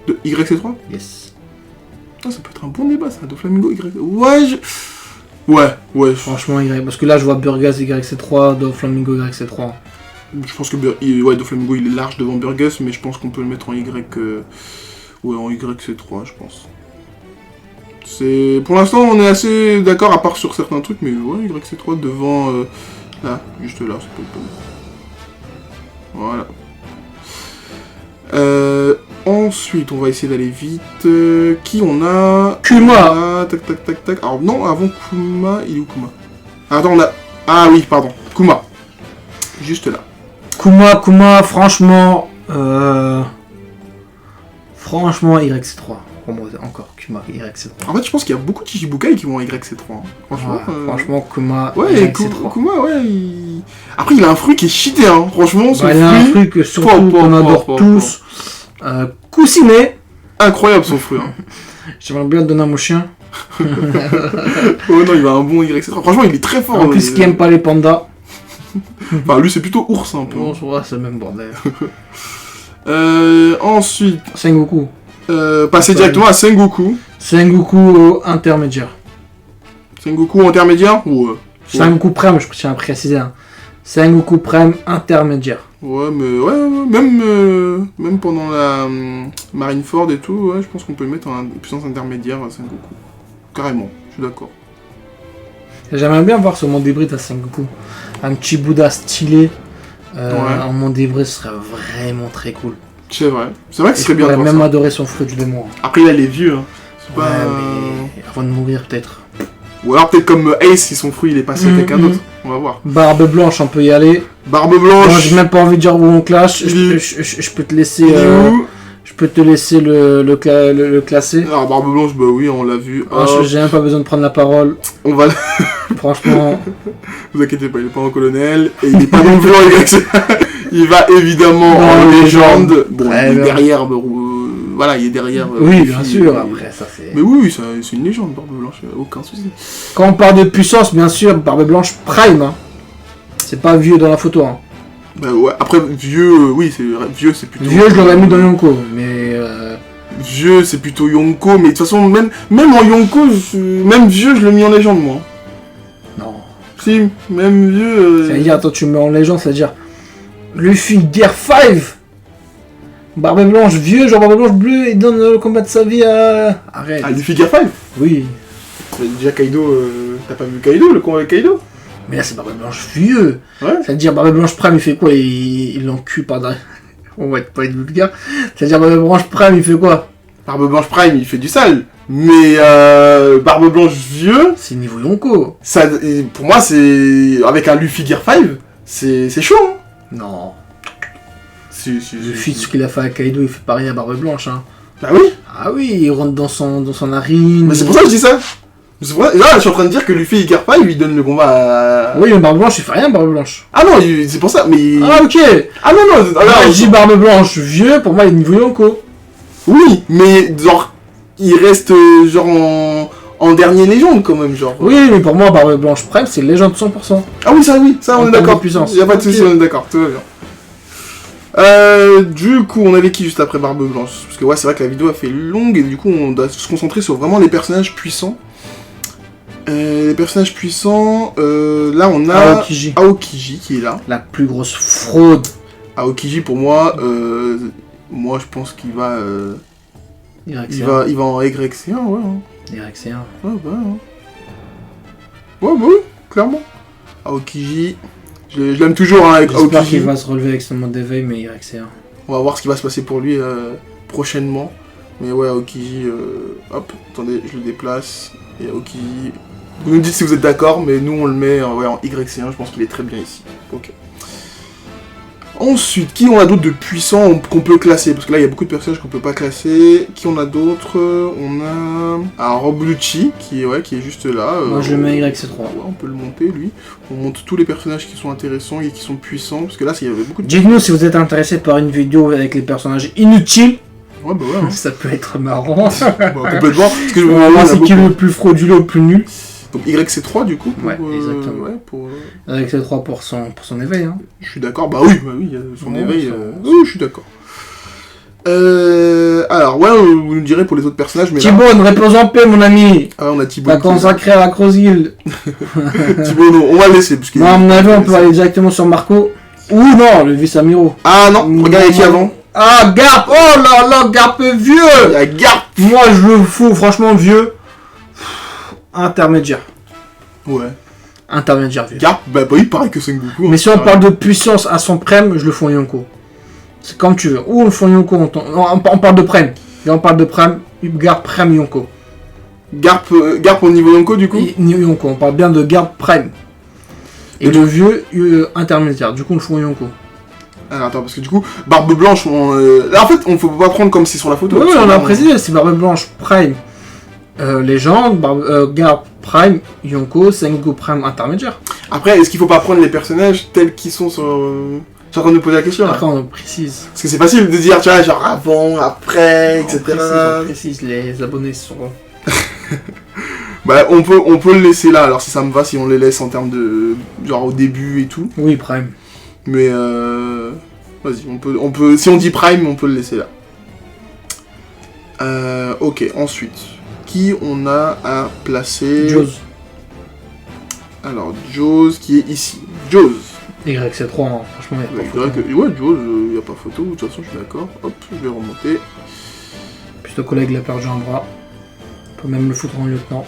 [SPEAKER 1] De YC3.
[SPEAKER 2] Yes.
[SPEAKER 1] Ah, ça peut être un bon débat, ça. Doflamingo, YC3. Ouais.
[SPEAKER 2] Franchement, parce que là, je vois Burgess YC3, Doflamingo YC3.
[SPEAKER 1] Je pense que Doflamingo, il est large devant Burgess, mais je pense qu'on peut le mettre en Y. Ouais, en YC3, je pense. Pour l'instant, on est assez d'accord, à part sur certains trucs, mais ouais, YC3 devant... là, juste là, ça peut être pas mal. Voilà. Ensuite, on va essayer d'aller vite. Qui on a?
[SPEAKER 2] Kuma.
[SPEAKER 1] Tac. Alors non, avant Kuma, il est où Kuma? Attends, on a... Ah oui, pardon. Kuma. Juste là.
[SPEAKER 2] Kuma, franchement... Franchement, YC3. Pour moi, encore Kuma, YC3.
[SPEAKER 1] En fait, je pense qu'il y a beaucoup de Chichibukai qui vont en YC3. Hein. Franchement,
[SPEAKER 2] franchement, Kuma,
[SPEAKER 1] ouais,
[SPEAKER 2] YC3.
[SPEAKER 1] Kuma, ouais, Après, il a un fruit qui est cheaté, hein. Franchement, son
[SPEAKER 2] il y a un
[SPEAKER 1] fruit...
[SPEAKER 2] truc que surtout qu'on adore tous. Kusine.
[SPEAKER 1] Incroyable, son fruit, hein.
[SPEAKER 2] J'aimerais bien le donner à mon chien.
[SPEAKER 1] Oh non, il va un bon YC3. Franchement, il est très fort.
[SPEAKER 2] En plus, qui aime pas les pandas.
[SPEAKER 1] Enfin, lui, c'est plutôt ours, un peu.
[SPEAKER 2] Bon, c'est le même bordel.
[SPEAKER 1] Ensuite...
[SPEAKER 2] Sengoku.
[SPEAKER 1] Passer directement à Sengoku.
[SPEAKER 2] Sengoku intermédiaire.
[SPEAKER 1] Sengoku intermédiaire? Ouais.
[SPEAKER 2] Sengoku Prime, je tiens à préciser. Hein. Sengoku Prime intermédiaire.
[SPEAKER 1] Ouais, mais même pendant la Marineford et tout, ouais, je pense qu'on peut le mettre en puissance intermédiaire à Sengoku. Carrément, je suis d'accord.
[SPEAKER 2] J'aimerais bien voir ce monde hybride à Sengoku. Un petit Bouddha stylé. Un monde hybride serait vraiment très cool.
[SPEAKER 1] C'est vrai que ce serait bien de voir
[SPEAKER 2] même
[SPEAKER 1] ça.
[SPEAKER 2] adorer son fruit du démon.
[SPEAKER 1] Après, il a les vieux, hein. C'est
[SPEAKER 2] Ouais,
[SPEAKER 1] pas...
[SPEAKER 2] mais avant de mourir, peut-être.
[SPEAKER 1] Ou alors peut-être comme Ace, si son fruit il est passé à quelqu'un d'autre. On va voir.
[SPEAKER 2] Barbe blanche, on peut y aller.
[SPEAKER 1] Barbe blanche.
[SPEAKER 2] Moi, j'ai même pas envie de dire où on clash. Je peux te laisser.
[SPEAKER 1] Il est où?
[SPEAKER 2] Je peux te laisser le classer.
[SPEAKER 1] Alors, Barbe blanche, bah oui, on l'a vu.
[SPEAKER 2] J'ai même pas besoin de prendre la parole.
[SPEAKER 1] On va...
[SPEAKER 2] Franchement...
[SPEAKER 1] Vous inquiétez pas, il est pas en colonel. Et il est pas non plus en YC. Il va évidemment
[SPEAKER 2] Non,
[SPEAKER 1] en légende. Bon,
[SPEAKER 2] très
[SPEAKER 1] il est
[SPEAKER 2] bien.
[SPEAKER 1] derrière... voilà, il est derrière...
[SPEAKER 2] oui,
[SPEAKER 1] Luffy,
[SPEAKER 2] bien sûr, après ça c'est...
[SPEAKER 1] Mais oui, c'est une légende, Barbe blanche. Aucun souci.
[SPEAKER 2] Quand on parle de puissance, bien sûr, Barbe Blanche Prime. Hein. C'est pas vieux dans la photo. Hein.
[SPEAKER 1] Bah ouais, après, vieux... oui, vieux, c'est plutôt...
[SPEAKER 2] Vieux, je l'aurais mis dans Yonko, mais...
[SPEAKER 1] Vieux, c'est plutôt Yonko. Mais de toute façon, même en Yonko, même vieux, je l'ai mis en légende, moi.
[SPEAKER 2] Non.
[SPEAKER 1] Si, même vieux...
[SPEAKER 2] C'est-à-dire, attends, tu me mets en légende, c'est-à-dire... Luffy, Gear 5. Barbe Blanche vieux, genre Barbe Blanche bleue, il donne le combat de sa vie à... Arrête.
[SPEAKER 1] Ah, Luffy Gear 5.
[SPEAKER 2] Oui.
[SPEAKER 1] Déjà, Kaido... T'as pas vu Kaido, le combat avec Kaido?
[SPEAKER 2] Mais là, c'est Barbe Blanche vieux.
[SPEAKER 1] Ouais.
[SPEAKER 2] C'est-à-dire, Barbe Blanche Prime, il fait quoi? Il l'encule par derrière. On va pas être vulgaire. C'est-à-dire, Barbe Blanche Prime, il fait quoi?
[SPEAKER 1] Barbe Blanche Prime, il fait du sale. Mais Barbe Blanche vieux...
[SPEAKER 2] C'est niveau Yonko.
[SPEAKER 1] Ça, pour moi, c'est... Avec un Luffy Gear 5, c'est chaud, hein.
[SPEAKER 2] Non.
[SPEAKER 1] Si.
[SPEAKER 2] Luffy, ce qu'il a fait à Kaido, il fait pareil à Barbe Blanche. Hein.
[SPEAKER 1] Ah oui?
[SPEAKER 2] Ah oui, il rentre dans son narine.
[SPEAKER 1] Mais c'est pour ça que je dis ça. C'est pour ça... Là, je suis en train de dire que Luffy, il garde pas, il lui donne le combat à...
[SPEAKER 2] Oui, mais Barbe Blanche, il fait rien, Barbe Blanche.
[SPEAKER 1] Ah non, c'est pour ça, mais...
[SPEAKER 2] Ah ok.
[SPEAKER 1] Ah non,
[SPEAKER 2] Alors, je dis Barbe Blanche vieux, pour moi, il est niveau Yonko.
[SPEAKER 1] Oui, mais genre, il reste genre en dernier légende quand même, genre.
[SPEAKER 2] Oui, mais pour moi, Barbe Blanche Prime, c'est légende 100%.
[SPEAKER 1] Ah oui, ça on est d'accord.
[SPEAKER 2] Puissance.
[SPEAKER 1] Y a pas de souci,
[SPEAKER 2] Ok.
[SPEAKER 1] on est d'accord, tout va bien. Du coup, on avait qui juste après Barbe Blanche? Parce que ouais, c'est vrai que la vidéo a fait longue et du coup, on doit se concentrer sur vraiment les personnages puissants. Les personnages puissants, là on a Aokiji qui est là.
[SPEAKER 2] La plus grosse fraude.
[SPEAKER 1] Aokiji pour moi, moi je pense qu'il va, il va en YC1, ouais. Hein.
[SPEAKER 2] YC1.
[SPEAKER 1] Ouais, bah, hein. Ouais, bah oui, clairement. Aokiji, je l'aime toujours hein, avec
[SPEAKER 2] J'espère
[SPEAKER 1] Aokiji.
[SPEAKER 2] qu'il va se relever avec son mode d'éveil, mais YC1.
[SPEAKER 1] On va voir ce qui va se passer pour lui prochainement. Mais ouais, Aokiji, hop, attendez, je le déplace. Et Aokiji, vous nous dites si vous êtes d'accord, mais nous on le met ouais, en YC1, je pense qu'il est très bien ici. Ok. Ensuite, qui on a d'autres de puissants qu'on peut classer? Parce que là, il y a beaucoup de personnages qu'on peut pas classer. Qui on a d'autres? On a... Alors, Roblucci, qui est juste là.
[SPEAKER 2] Moi, je le mets YC3.
[SPEAKER 1] Ouais, on peut le monter, lui. On monte tous les personnages qui sont intéressants et qui sont puissants. Parce que là, il y avait beaucoup de...
[SPEAKER 2] Dites-nous si vous êtes intéressé par une vidéo avec les personnages inutiles.
[SPEAKER 1] Ouais, bah ouais. Hein.
[SPEAKER 2] Ça peut être marrant.
[SPEAKER 1] Bah, complètement. Parce que je
[SPEAKER 2] On va voir c'est qui le plus frauduleux, le plus nul.
[SPEAKER 1] Donc YC3 du coup pour,
[SPEAKER 2] ouais, exactement.
[SPEAKER 1] Ouais, pour,
[SPEAKER 2] YC3 pour son éveil. Hein.
[SPEAKER 1] Je suis d'accord, bah oui, il y a son éveil. Oui, je suis d'accord. Alors, ouais, vous nous direz pour les autres personnages, mais
[SPEAKER 2] Thibone, repose en paix, mon ami.
[SPEAKER 1] Ah, on a Thibone.
[SPEAKER 2] T'as consacré à la Crozil.
[SPEAKER 1] Thibone, on va le laisser. Parce
[SPEAKER 2] non, à mon avis, on peut aller directement sur Marco. Ou non, le vice-amiro.
[SPEAKER 1] Ah non, regarde qui avant.
[SPEAKER 2] Ah, Garp. Oh là là, Garp vieux.
[SPEAKER 1] Il y a Garp.
[SPEAKER 2] Moi, je le fous, franchement, vieux. Intermédiaire.
[SPEAKER 1] Ouais.
[SPEAKER 2] Intermédiaire vieux.
[SPEAKER 1] Garp, bah oui, pareil que Sengoku.
[SPEAKER 2] Mais si on parle de puissance à son prime, je le fais en Yonko. C'est comme tu veux. Ou on le fait en Yonko, on parle de prime. Et on parle de prime, Garp prime Yonko.
[SPEAKER 1] Garp au niveau Yonko du coup
[SPEAKER 2] Yonko, on parle bien de Garp prime. Et le vieux intermédiaire, du coup on le fait en Yonko.
[SPEAKER 1] Alors attends, parce que du coup, Barbe Blanche, là en fait, on faut pas prendre comme c'est sur la photo.
[SPEAKER 2] Oui, on a précisé, c'est Barbe Blanche prime. Légende, Garp Prime, Yonko, Sengoku Prime intermédiaire.
[SPEAKER 1] Après, est-ce qu'il faut pas prendre les personnages tels qu'ils sont sur... Je suis en train de me poser la question là.
[SPEAKER 2] Après, on précise.
[SPEAKER 1] Parce que c'est facile de dire, tu vois, genre avant, après, etc.
[SPEAKER 2] On précise, les abonnés seront...
[SPEAKER 1] Bah, on peut le laisser là, alors si ça me va, si on les laisse en termes de... genre au début et tout.
[SPEAKER 2] Oui, Prime.
[SPEAKER 1] Mais vas-y, on peut... Si on dit Prime, on peut le laisser là. Ok, ensuite... Qui on a à placer?
[SPEAKER 2] Jaws.
[SPEAKER 1] Alors, Jaws qui est ici. Jaws.
[SPEAKER 2] YC3, hein. Franchement, il n'y a pas photo.
[SPEAKER 1] Ouais, Jaws, il n'y a pas photo, de toute façon, je suis d'accord. Hop, je vais remonter.
[SPEAKER 2] Puis ton collègue l'a perdu un bras. On peut même le foutre en lieutenant.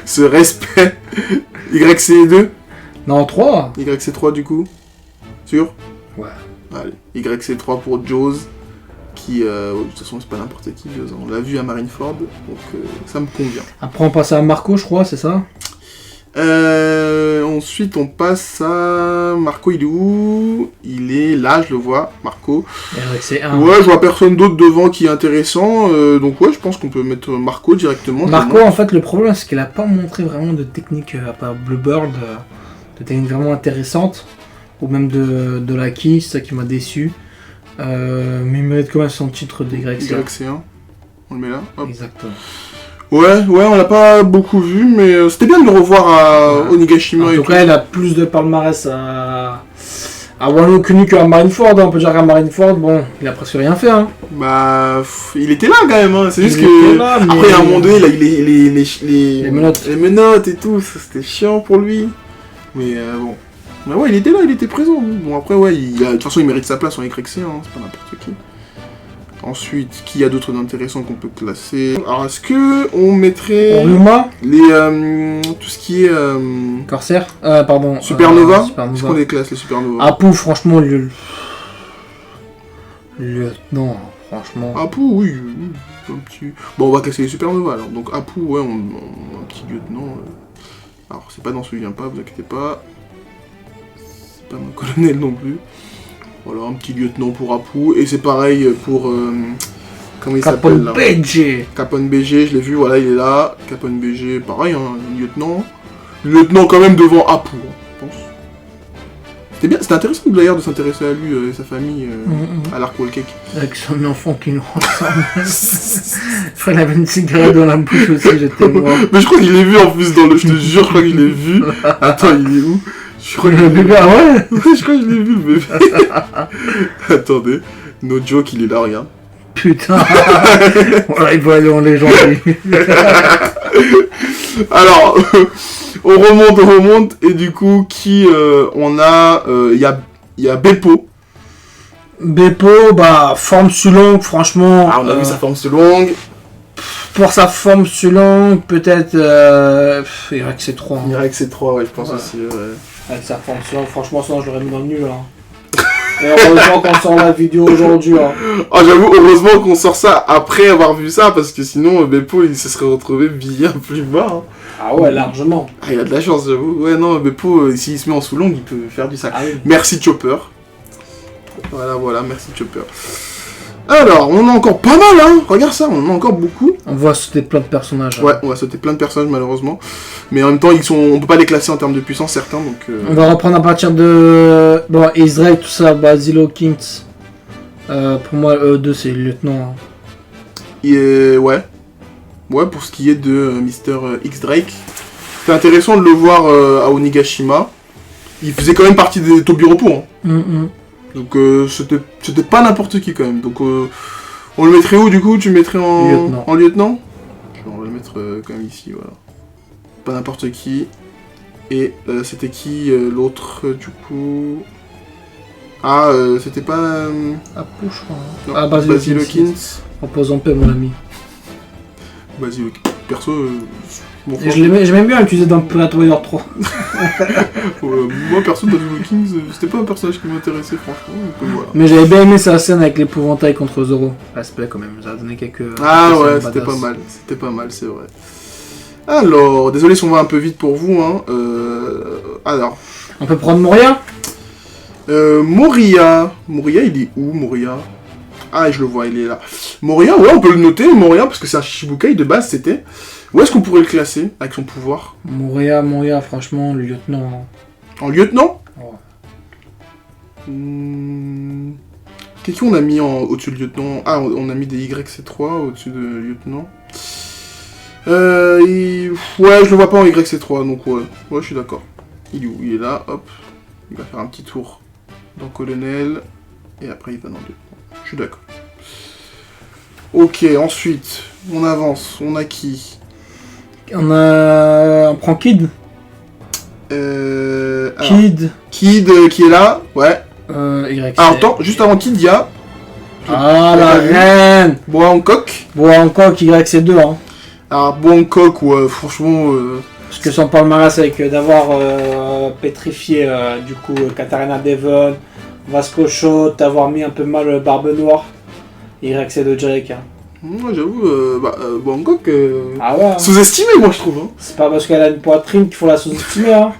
[SPEAKER 1] Ce respect. YC2?
[SPEAKER 2] Non, 3.
[SPEAKER 1] YC3 du coup? Sûr?
[SPEAKER 2] Ouais.
[SPEAKER 1] Allez, YC3 pour Jaws. Qui, de toute façon, c'est pas n'importe qui, Jaws. On l'a vu à Marineford, donc ça me convient.
[SPEAKER 2] Après, on passe à Marco, je crois, c'est ça?
[SPEAKER 1] Ensuite, on passe à... Marco, il est où? Il est là, je le vois, Marco.
[SPEAKER 2] YC1.
[SPEAKER 1] Ouais, je vois personne d'autre devant qui est intéressant, donc ouais, je pense qu'on peut mettre Marco directement.
[SPEAKER 2] Marco, en fait, le problème, c'est qu'il a pas montré vraiment de technique, à part Bluebird, de technique vraiment intéressante, ou même de l'Aki, c'est ça qui m'a déçu. Mais il mérite quand même son titre de YC1.
[SPEAKER 1] YC1, on le met là, hop.
[SPEAKER 2] Exactement.
[SPEAKER 1] Ouais, on l'a pas beaucoup vu, mais c'était bien de le revoir à Onigashima.
[SPEAKER 2] En tout cas, il a plus de palmarès à Wano Kuni qu'à Marineford. On peut dire qu'à Marineford, bon, il a presque rien fait. Hein.
[SPEAKER 1] Bah, il était là quand même, hein. C'est juste
[SPEAKER 2] Il
[SPEAKER 1] que.
[SPEAKER 2] était là, mais...
[SPEAKER 1] Après, à un moment donné, il a eu
[SPEAKER 2] les menottes.
[SPEAKER 1] Les menottes et tout, ça, c'était chiant pour lui. Mais bon. Bah ouais, il était là, il était présent. Bon, après, ouais, de toute façon, il mérite sa place en YC1, hein, c'est pas n'importe qui. Ensuite, qui y a d'autres d'intéressants qu'on peut classer? Alors, est-ce que on mettrait
[SPEAKER 2] Ryuma,
[SPEAKER 1] les tout ce qui est
[SPEAKER 2] Corsair, pardon.
[SPEAKER 1] Supernova.
[SPEAKER 2] Supernova.
[SPEAKER 1] Est-ce qu'on les classe les Supernova?
[SPEAKER 2] Apu, franchement, non, franchement.
[SPEAKER 1] Apu, oui, un petit. Bon, on va classer les Supernova alors. Donc Apu, ouais, un petit lieutenant. Alors, c'est pas dans celui-là, pas, vous inquiétez pas. C'est pas mon colonel non plus. Voilà, un petit lieutenant pour Apu. Et c'est pareil pour... comment il
[SPEAKER 2] Capone
[SPEAKER 1] s'appelle là
[SPEAKER 2] BG.
[SPEAKER 1] Capone BG, je l'ai vu, voilà, il est là. Capone BG, pareil, hein, lieutenant. Lieutenant quand même devant Apu, je pense. C'était intéressant d'ailleurs de s'intéresser à lui et sa famille à l'Arc Wall Cake.
[SPEAKER 2] Avec son enfant qui nous ressemble. Il avait une cigarette dans la bouche aussi, j'étais mort.
[SPEAKER 1] Mais je crois que je l'ai vu en plus dans le... Je te jure, je crois que je l'ai vu. Attends, il est où? Je crois que
[SPEAKER 2] Le bébé, ah ouais.
[SPEAKER 1] Je crois que je l'ai vu, le bébé. Attendez. No joke, il est là, regarde.
[SPEAKER 2] Putain. Voilà, il va aller en légende.
[SPEAKER 1] Alors, on remonte. Et du coup, qui on a... Il y a Beppo.
[SPEAKER 2] Beppo, bah, forme Sulong, franchement.
[SPEAKER 1] Ah, on a vu sa forme Sulong.
[SPEAKER 2] Pour sa forme Sulong, peut-être. Il dirait que c'est 3.
[SPEAKER 1] Il dirait que c'est 3, ouais, je pense aussi. Ouais.
[SPEAKER 2] Avec sa forme Sulong, franchement, sinon je l'aurais mis dans le nul. Hein. Et heureusement qu'on sort la vidéo aujourd'hui. Hein.
[SPEAKER 1] Oh, j'avoue, heureusement qu'on sort ça après avoir vu ça, parce que sinon, Beppo, il se serait retrouvé bien plus bas. Hein.
[SPEAKER 2] Ah ouais, largement.
[SPEAKER 1] Ah, il a de la chance, j'avoue. Ouais, non, Beppo, s'il se met en sous-longue, il peut faire du sac.
[SPEAKER 2] Ah oui.
[SPEAKER 1] Merci Chopper. Voilà, merci Chopper. Alors, on en a encore pas mal, hein. Regarde ça, on en a encore beaucoup.
[SPEAKER 2] On va sauter plein de personnages.
[SPEAKER 1] Ouais, on va sauter plein de personnages, malheureusement. Mais en même temps, on peut pas les classer en termes de puissance, certains, donc...
[SPEAKER 2] On va reprendre à partir de... Bon, Israël, tout ça, Basilo Kings. Pour moi, eux2, c'est le lieutenant. Hein.
[SPEAKER 1] Ouais. Ouais, pour ce qui est de Mr. X Drake. C'était intéressant de le voir à Onigashima. Il faisait quand même partie des Tobiropo, hein. Donc c'était pas n'importe qui quand même. Donc on le mettrait où du coup? Tu le mettrais en lieutenant? On va le mettre quand même ici, voilà. Pas n'importe qui. Et c'était qui l'autre du coup? Ah, c'était pas...
[SPEAKER 2] Apu, je crois.
[SPEAKER 1] Non,
[SPEAKER 2] Ah,
[SPEAKER 1] Basilo Kings.
[SPEAKER 2] Repose en paix, mon ami.
[SPEAKER 1] Basilo Perso,
[SPEAKER 2] Et j'aimais bien l'utiliser dans Pirate Warrior 3.
[SPEAKER 1] moi perso, Basilo Kings, c'était pas un personnage qui m'intéressait franchement. Donc, voilà.
[SPEAKER 2] Mais j'avais bien aimé sa scène avec l'épouvantail contre Zoro. Respect quand même, ça a donné quelques...
[SPEAKER 1] Ah
[SPEAKER 2] quelques
[SPEAKER 1] ouais,
[SPEAKER 2] scènes
[SPEAKER 1] c'était pas mal, c'est vrai. Alors, désolé si on va un peu vite pour vous, hein. Alors...
[SPEAKER 2] On peut prendre Moria.
[SPEAKER 1] Moria, il est où, Moria? Ah, je le vois, il est là. Moria, ouais, on peut le noter, Moria, parce que c'est un Shichibukai de base, c'était... Où est-ce qu'on pourrait le classer, avec son pouvoir?
[SPEAKER 2] Moria, franchement, le lieutenant.
[SPEAKER 1] En lieutenant?
[SPEAKER 2] Ouais.
[SPEAKER 1] Qu'est-ce qu'on a mis au-dessus de lieutenant? Ah, on a mis des YC3 au-dessus de lieutenant. Ouais, je le vois pas en YC3, donc ouais, je suis d'accord. Il est où? Il est là, hop. Il va faire un petit tour dans colonel, et après il va dans lieutenant. Je suis d'accord. Ok, ensuite, on avance, on a qui?
[SPEAKER 2] On prend Kid.
[SPEAKER 1] Kid qui est là, ouais.
[SPEAKER 2] YC.
[SPEAKER 1] Alors attends, juste avant Kid, il y a...
[SPEAKER 2] Ah, la reine.
[SPEAKER 1] Bois Hancock.
[SPEAKER 2] YC2, hein.
[SPEAKER 1] Alors, Bois Hancock, ouais, franchement...
[SPEAKER 2] Parce que son palmarès avec d'avoir pétrifié du coup Katarina Devon, Vasco Shaw, d'avoir mis un peu mal Barbe Noire, YC2 Jake. Hein.
[SPEAKER 1] Moi j'avoue, Bois Hancock,
[SPEAKER 2] ah ouais, hein.
[SPEAKER 1] Sous-estimé moi je trouve. Hein.
[SPEAKER 2] C'est pas parce qu'elle a une poitrine qu'il faut la sous-estimer. Hein.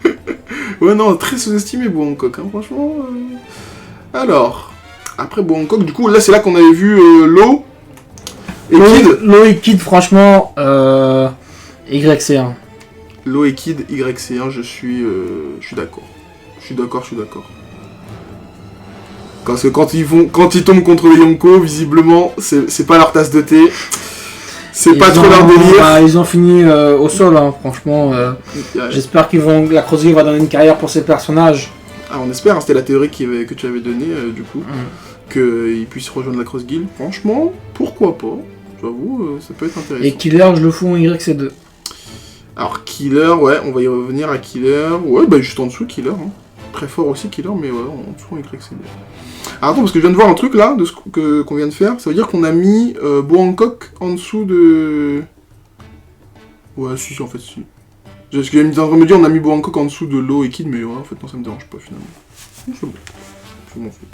[SPEAKER 1] Ouais non, très sous-estimé Bois Hancock, hein, franchement. Alors, après Bois Hancock, du coup là c'est là qu'on avait vu Lo et Kid.
[SPEAKER 2] Lo et Kid, franchement, YC1.
[SPEAKER 1] Lo et Kid, YC1, je suis d'accord. Je suis d'accord. Parce que quand ils tombent contre les Yonko, visiblement, c'est pas leur tasse de thé. C'est pas trop leur délire.
[SPEAKER 2] Bah, ils ont fini au sol, hein, franchement. J'espère la Crossguild va donner une carrière pour ces personnages.
[SPEAKER 1] Ah, on espère, hein, c'était la théorie que tu avais donnée, du coup. Qu'ils puissent rejoindre la Cross Guild. Franchement, pourquoi pas? J'avoue, ça peut être intéressant.
[SPEAKER 2] Et Killer, je le fous en YC2.
[SPEAKER 1] Alors, Killer, ouais, on va y revenir à Killer. Ouais, bah juste en dessous, Killer. Hein. Très fort aussi, Killer, mais ouais, en dessous, en YC2. Alors, attends, parce que je viens de voir un truc là, de qu'on vient de faire. Ça veut dire qu'on a mis Bois Hancock en dessous de... Ouais, si, en fait, si. Parce que j'étais en train de me dire, on a mis Bois Hancock en dessous de Lo et Kid, mais ouais, en fait, non, ça me dérange pas, finalement. C'est bon. Je m'en fous.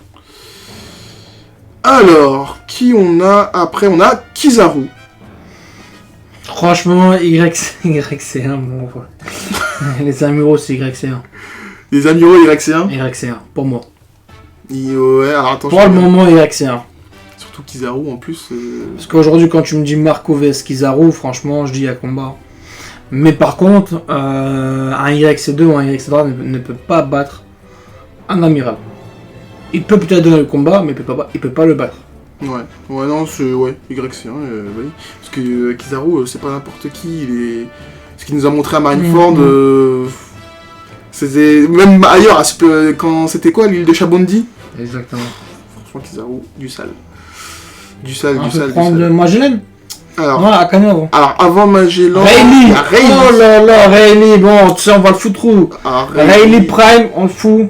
[SPEAKER 1] Alors, qui on a après? On a Kizaru.
[SPEAKER 2] Franchement, YC1, bon, ouais. Les amiraux, c'est YC1.
[SPEAKER 1] Les amiraux YC1?
[SPEAKER 2] YC1, pour moi.
[SPEAKER 1] Ouais, alors attends.
[SPEAKER 2] Pour le moment, Y1.
[SPEAKER 1] Surtout Kizaru en plus.
[SPEAKER 2] Parce qu'aujourd'hui, quand tu me dis Marco vs Kizaru, franchement, je dis il y a combat. Mais par contre, un YC2 ou un YC3 ne peut pas battre un amiral. Il peut peut-être donner le combat, mais il peut pas le battre.
[SPEAKER 1] Ouais, non, c'est. Ouais, YC1, oui. Parce que Kizaru, c'est pas n'importe qui, ce qu'il nous a montré à Marineford, c'était. Même ailleurs, quand c'était quoi, l'île de Chabondi.
[SPEAKER 2] Exactement.
[SPEAKER 1] Franchement, Kizaru, du sale.
[SPEAKER 2] On peut prendre Magellan.
[SPEAKER 1] Alors,
[SPEAKER 2] ouais, Akane.
[SPEAKER 1] Alors, avant Magellan...
[SPEAKER 2] Rayleigh. Oh là là, Rayleigh, bon, tu sais, on va le foutre où? Rayleigh Prime, on le fout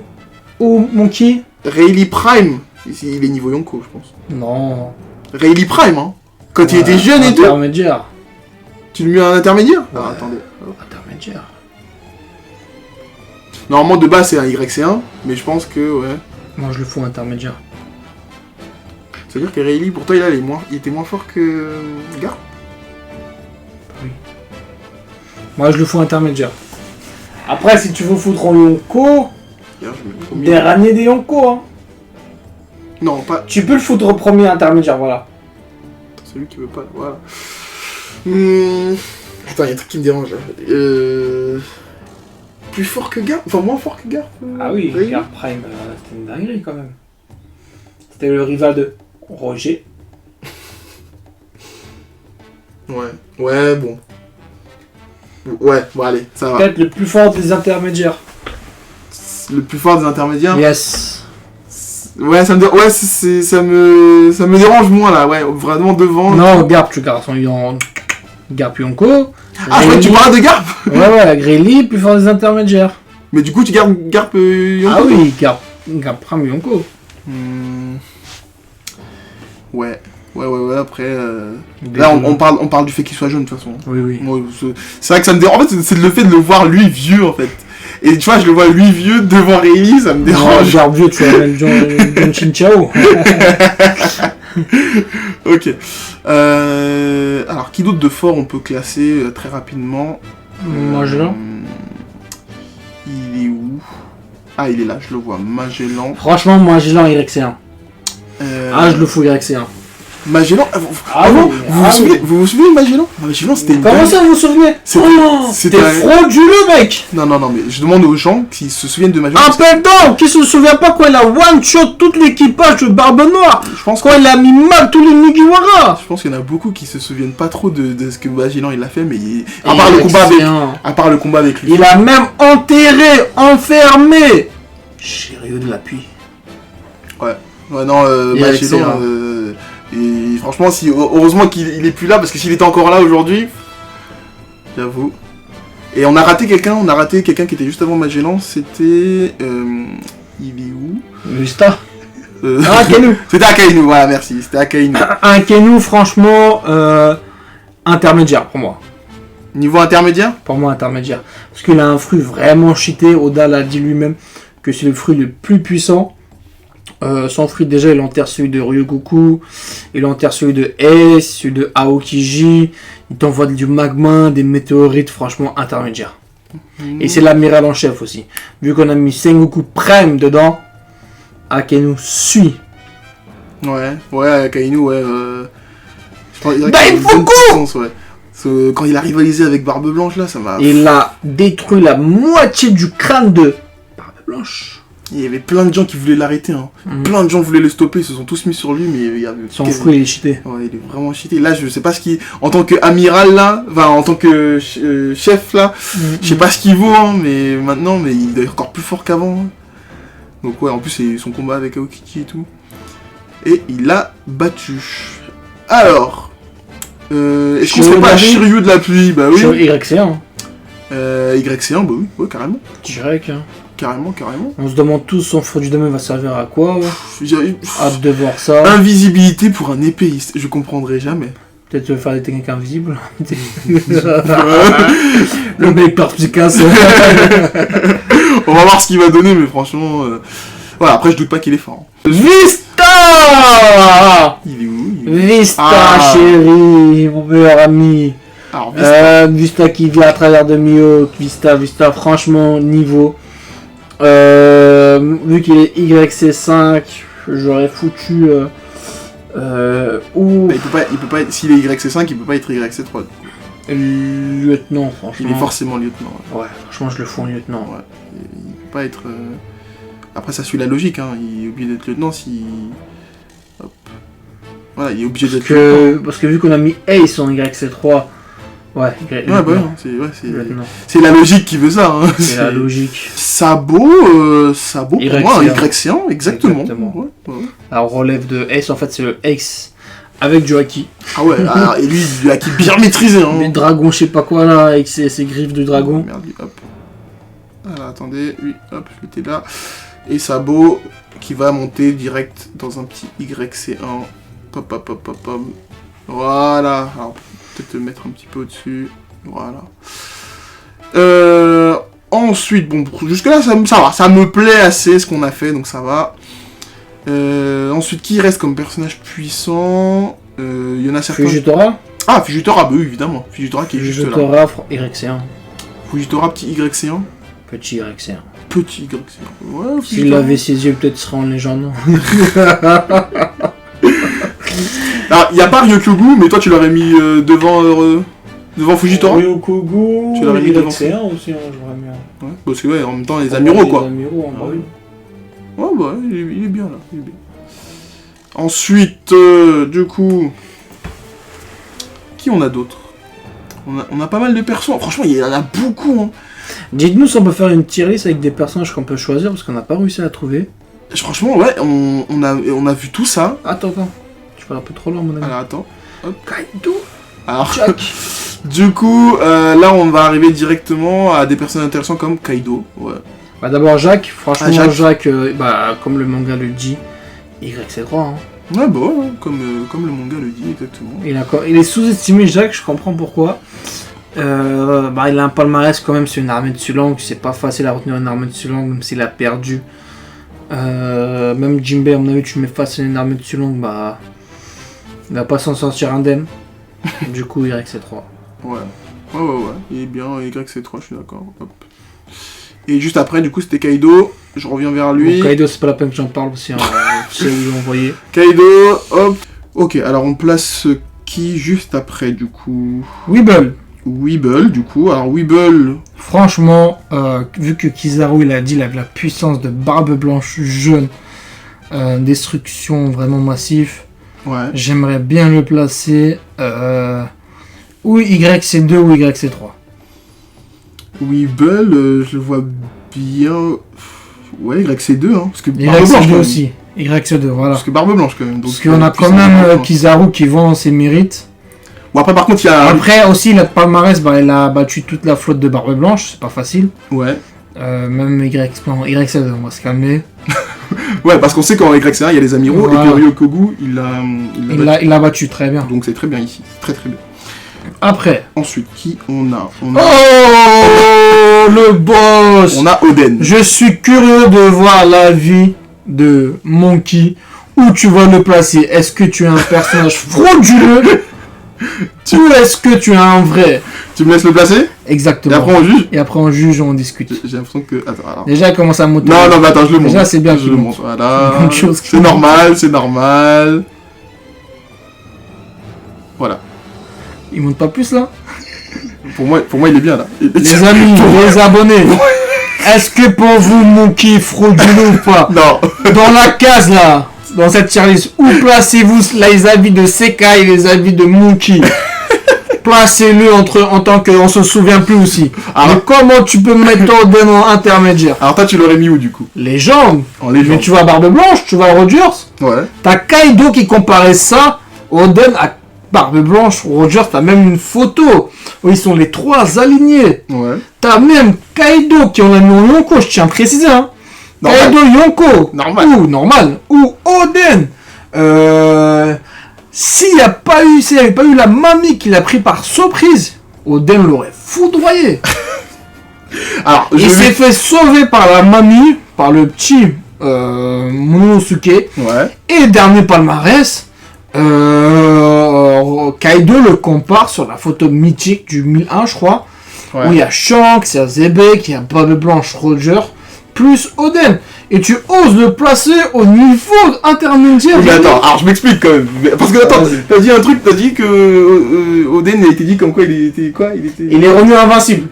[SPEAKER 2] où, Monkey?
[SPEAKER 1] Rayleigh Prime, il est niveau Yonko, je pense.
[SPEAKER 2] Non.
[SPEAKER 1] Rayleigh Prime, hein. Quand il était jeune et tout.
[SPEAKER 2] Intermédiaire.
[SPEAKER 1] Tu le mets en intermédiaire?
[SPEAKER 2] Ouais.
[SPEAKER 1] Ah, attendez.
[SPEAKER 2] Intermédiaire.
[SPEAKER 1] Normalement, de base, c'est un YC1, mais je pense que, ouais...
[SPEAKER 2] Moi, je le fous intermédiaire.
[SPEAKER 1] C'est-à-dire que Rayleigh, pour toi, il était moins fort que Garp?
[SPEAKER 2] Oui. Moi, je le fous intermédiaire. Après, si tu veux foutre en Yonko, dernier des Yonko, hein.
[SPEAKER 1] Non, pas...
[SPEAKER 2] Tu peux le foutre au premier intermédiaire, voilà.
[SPEAKER 1] Celui qui veut pas, voilà. Attends, il y a un truc qui me dérange, là. Plus fort que Garp? Enfin, moins fort que Garp?
[SPEAKER 2] Ah oui, Garp Prime, c'était une dinguerie, quand même. C'était le rival de Roger.
[SPEAKER 1] Ouais, bon. Ouais, bon, allez, ça va.
[SPEAKER 2] Peut-être le plus fort des intermédiaires.
[SPEAKER 1] Le plus fort des intermédiaires?
[SPEAKER 2] Yes.
[SPEAKER 1] Ouais, ça me dérange moins, là, ouais, vraiment devant.
[SPEAKER 2] Non, Garp, tu gardes son Garp Yonko.
[SPEAKER 1] Ah, je crois que tu parles de Garp.
[SPEAKER 2] Ouais, Rayleigh, plus fort des intermédiaires.
[SPEAKER 1] Mais du coup, tu gardes Garp Yonko?
[SPEAKER 2] Ah oui, Garp Prime Yonko.
[SPEAKER 1] Ouais, après... Là, on parle du fait qu'il soit jeune, de toute façon.
[SPEAKER 2] Oui.
[SPEAKER 1] Moi, c'est vrai que ça me dérange. En fait, c'est le fait de le voir, lui, vieux, en fait. Et tu vois, je le vois, lui, vieux, devant Rayleigh, ça me dérange.
[SPEAKER 2] Garp vieux, tu vois, même John Chinchao.
[SPEAKER 1] Ok. Alors, qui d'autre de fort on peut classer très rapidement?
[SPEAKER 2] Magellan.
[SPEAKER 1] Il est où? Ah, il est là, je le vois. Magellan.
[SPEAKER 2] Franchement, Magellan YC1. Je le fous YC1.
[SPEAKER 1] Magellan. Vous vous souvenez de Magellan? Magellan, c'était.
[SPEAKER 2] Comment ça, vous vous souvenez? C'était frauduleux, mec.
[SPEAKER 1] Non, mais je demande aux gens qui se souviennent de Magellan.
[SPEAKER 2] Un perdant qui se souvient pas quand il a one-shot tout l'équipage de Barbe Noire.
[SPEAKER 1] Je pense
[SPEAKER 2] quand il a mis mal tous les Mugiwara.
[SPEAKER 1] Je pense qu'il y en a beaucoup qui se souviennent pas trop de ce que Magellan il a fait, mais à part le combat avec lui.
[SPEAKER 2] Il a même enfermé Shiryu de l'appui.
[SPEAKER 1] Ouais, non, Magellan. Et franchement, heureusement qu'il est plus là, parce que s'il était encore là aujourd'hui, j'avoue. Et on a raté quelqu'un qui était juste avant Magellan, c'était... il est où?
[SPEAKER 2] Vista. Akainu.
[SPEAKER 1] C'était Akainu, voilà, merci, c'était Akainu.
[SPEAKER 2] Akainu, franchement, intermédiaire pour moi.
[SPEAKER 1] Niveau intermédiaire?
[SPEAKER 2] Pour moi, intermédiaire. Parce qu'il a un fruit vraiment cheaté, Oda l'a dit lui-même, que c'est le fruit le plus puissant. Son fruit, déjà, il enterre celui de Ryogoku, il enterre celui de Ace, celui de Aokiji, il t'envoie du magma, des météorites, franchement, intermédiaire. Et c'est l'amiral en chef aussi. Vu qu'on a mis Sengoku Prime dedans, Akainu suit.
[SPEAKER 1] Ouais, Akainu, ouais.
[SPEAKER 2] Il faut
[SPEAKER 1] ouais. Quand il a rivalisé avec Barbe Blanche, là, ça m'a...
[SPEAKER 2] Il a détruit la moitié du crâne de Barbe Blanche.
[SPEAKER 1] Il y avait plein de gens qui voulaient l'arrêter, hein. Plein de gens voulaient le stopper, ils se sont tous mis sur lui, mais il y avait...
[SPEAKER 2] Son fruit, il est cheaté.
[SPEAKER 1] Ouais, il est vraiment cheaté. Là, je sais pas ce qu'il... En tant qu'amiral, là, enfin, en tant que chef, là, je sais pas ce qu'il vaut, hein, mais maintenant, mais il est encore plus fort qu'avant. Hein. Donc ouais, en plus, c'est son combat avec Aokiji et tout. Et il l'a battu. Alors... est-ce qu'on serait pas Shiryu de la pluie? Bah oui.
[SPEAKER 2] YC1.
[SPEAKER 1] YC1, bah oui, ouais, carrément.
[SPEAKER 2] Direct, hein.
[SPEAKER 1] Carrément.
[SPEAKER 2] On se demande tous son fruit du domaine va servir à quoi? Hâte de voir ça.
[SPEAKER 1] Invisibilité pour un épéiste, je comprendrai jamais.
[SPEAKER 2] Peut-être faire des techniques invisibles. Le mec perspicace.
[SPEAKER 1] On va voir ce qu'il va donner, mais franchement... Voilà, après je doute pas qu'il est fort.
[SPEAKER 2] Vista.
[SPEAKER 1] Il est où?
[SPEAKER 2] Vista, chérie, mon meilleur ami.
[SPEAKER 1] Alors, Vista.
[SPEAKER 2] Vista qui vient à travers de Mio. Vista, franchement, niveau... Vu qu'il est YC5, j'aurais foutu... ou...
[SPEAKER 1] Bah, il peut pas être... S'il est YC5, il peut pas être YC3.
[SPEAKER 2] Lieutenant, franchement.
[SPEAKER 1] Il est forcément lieutenant.
[SPEAKER 2] Ouais, franchement, je le fous en lieutenant.
[SPEAKER 1] Ouais. Il peut pas être... Après, ça suit la logique, hein. Il est obligé d'être lieutenant si... Hop. Voilà, il est obligé d'être lieutenant.
[SPEAKER 2] Parce que vu qu'on a mis Ace en YC3... Ouais,
[SPEAKER 1] bah ouais,
[SPEAKER 2] lieutenant.
[SPEAKER 1] c'est la logique qui veut ça. Hein.
[SPEAKER 2] C'est la logique.
[SPEAKER 1] Sabot pour moi, un YC1, exactement. Ouais.
[SPEAKER 2] Alors, relève de Ace, en fait, c'est le Ace avec du haki.
[SPEAKER 1] Ah ouais, et lui, du haki bien maîtrisé. Hein.
[SPEAKER 2] Les dragons, je sais pas quoi là, avec ses griffes de dragon.
[SPEAKER 1] Merde, lui, hop. Alors, attendez, lui, hop, je l'étais là. Et Sabot qui va monter direct dans un petit YC1. Pop. Voilà. Alors, peut-être le mettre un petit peu au-dessus. Voilà. Ensuite, bon, jusque là, ça va. Ça me plaît assez ce qu'on a fait, donc ça va. Ensuite, qui reste comme personnage puissant? Il y en a certains...
[SPEAKER 2] Fujitora.
[SPEAKER 1] Ah, Fujitora, bah oui, évidemment. Fujitora qui est juste là.
[SPEAKER 2] Fujitora, YC1.
[SPEAKER 1] Fujitora, petit YC1.
[SPEAKER 2] Petit YC1.
[SPEAKER 1] Petit YC1. Ouais,
[SPEAKER 2] S'il avait ses yeux, peut-être serait en légende.
[SPEAKER 1] Alors, il n'y a pas Ryokyogu, mais toi, tu l'aurais mis devant Fujitora.
[SPEAKER 2] Ryokyogu,
[SPEAKER 1] tu l'aurais mis devant
[SPEAKER 2] YC1 aussi, hein, j'aurais mis.
[SPEAKER 1] Ouais, parce que, ouais, en même temps, les amiraux, quoi.
[SPEAKER 2] Les amiraux, en bas, oui.
[SPEAKER 1] Ouais, bah, il est bien, là. Il est bien. Ensuite, du coup... Qui on a d'autres? On a pas mal de persos. Franchement, il y en a beaucoup, hein.
[SPEAKER 2] Dites-nous si on peut faire une tier list avec des personnages qu'on peut choisir, parce qu'on n'a pas réussi à trouver.
[SPEAKER 1] Franchement, ouais, on a vu tout ça.
[SPEAKER 2] Attends. Tu parles un peu trop loin, mon ami.
[SPEAKER 1] Alors, attends. Hop.
[SPEAKER 2] Kaido.
[SPEAKER 1] Alors,
[SPEAKER 2] Jack.
[SPEAKER 1] du coup, là, on va arriver directement à des personnages intéressants comme Kaido. Ouais.
[SPEAKER 2] Bah d'abord Jacques, franchement
[SPEAKER 1] Jacques.
[SPEAKER 2] Jacques, comme le manga le dit, YC3 hein.
[SPEAKER 1] Ouais bah ouais, comme le manga le dit exactement.
[SPEAKER 2] Il est sous-estimé Jacques, je comprends pourquoi. Il a un palmarès quand même sur une armée de Sulang, c'est pas facile à retenir une armée de Sulang même s'il a perdu. Même Jinbei, à mon avis tu mets face à une armée de Sulang, bah il va pas s'en sortir indemne. Du coup YC3.
[SPEAKER 1] Ouais, il est bien YC3, je suis d'accord. Hop. Et juste après, du coup, c'était Kaido. Je reviens vers lui.
[SPEAKER 2] Bon, Kaido, c'est pas la peine que j'en parle aussi. Hein. C'est où ils l'ont envoyé.
[SPEAKER 1] Kaido, hop. Ok, alors on place qui juste après, du coup? Weeble, du coup. Alors, Weeble...
[SPEAKER 2] Franchement, vu que Kizaru, il a dit, il avait la puissance de Barbe Blanche jeune. Destruction vraiment massif.
[SPEAKER 1] Ouais.
[SPEAKER 2] J'aimerais bien le placer. Ou YC2 ou YC3.
[SPEAKER 1] Weeble, je le vois bien... Ouais, YC2, hein. Parce que
[SPEAKER 2] Barbe Blanche aussi. YC2, voilà.
[SPEAKER 1] Parce que Barbe Blanche, quand même. Donc,
[SPEAKER 2] parce qu'on a quand même Kizaru qui vend ses mérites.
[SPEAKER 1] Bon, après, par contre, il y a...
[SPEAKER 2] Après, aussi, le palmarès, il a battu toute la flotte de Barbe Blanche. C'est pas facile.
[SPEAKER 1] Ouais.
[SPEAKER 2] Même YC2, on va se calmer.
[SPEAKER 1] Ouais, parce qu'on sait qu'en YC1, il y a les amiraux, voilà. Et que Ryokyogu, il l'a
[SPEAKER 2] battu très bien.
[SPEAKER 1] Donc c'est très bien ici. Très très bien.
[SPEAKER 2] Après.
[SPEAKER 1] Ensuite, qui on a
[SPEAKER 2] Oh, le boss.
[SPEAKER 1] On a Oden.
[SPEAKER 2] Je suis curieux de voir l'avis de Monkey. Où tu vas le placer? Est-ce que tu es un personnage frauduleux ou est-ce que tu es un vrai?
[SPEAKER 1] Tu me laisses le placer?
[SPEAKER 2] Exactement.
[SPEAKER 1] Et après on juge
[SPEAKER 2] on discute.
[SPEAKER 1] J'ai l'impression que... Attends, alors...
[SPEAKER 2] Déjà, il commence à monter.
[SPEAKER 1] Non, mais attends, je le montre.
[SPEAKER 2] Déjà, c'est bien.
[SPEAKER 1] Je le montre. Voilà. C'est normal. Voilà.
[SPEAKER 2] Il monte pas plus, là?
[SPEAKER 1] Pour moi, il est bien, là.
[SPEAKER 2] Les amis, les abonnés. Est-ce que pour vous, Monkey frauduleux ou pas?
[SPEAKER 1] Non.
[SPEAKER 2] Dans la case, là, dans cette tier list, où placez-vous les avis de Sekai et les avis de Monkey? Placez-le en tant qu'on se souvient plus aussi. Alors comment tu peux mettre Oden en intermédiaire?
[SPEAKER 1] Alors toi tu l'aurais mis où du coup?
[SPEAKER 2] Légende.
[SPEAKER 1] En légende.
[SPEAKER 2] Mais tu vois Barbe Blanche, tu vois Rogers.
[SPEAKER 1] Ouais.
[SPEAKER 2] T'as Kaido qui comparait ça, Oden à Barbe Blanche, Rogers, t'as même une photo où ils sont les trois alignés.
[SPEAKER 1] Ouais.
[SPEAKER 2] T'as même Kaido qui en a mis en Yonko, je tiens à préciser hein. Normal. Kaido Yonko.
[SPEAKER 1] Normal.
[SPEAKER 2] Ou Oden. S'il n'y avait pas eu la mamie qui l'a pris par surprise, Oden l'aurait foudroyé. Alors, il s'est fait sauver par la mamie, par le petit Momonosuke.
[SPEAKER 1] Ouais.
[SPEAKER 2] Et dernier palmarès, Kaido le compare sur la photo mythique du 1001, je crois. Ouais. Où il y a Shanks, il y a Zebek, il y a Barbe Blanche, Roger. plus Oden. Et tu oses le placer au niveau intermédiaire.
[SPEAKER 1] Mais attends, alors je m'explique quand même. Parce que attends,
[SPEAKER 2] Vas-y.
[SPEAKER 1] t'as dit un truc, t'as dit que Oden a été dit comme quoi il était quoi?
[SPEAKER 2] Il est revenu invincible.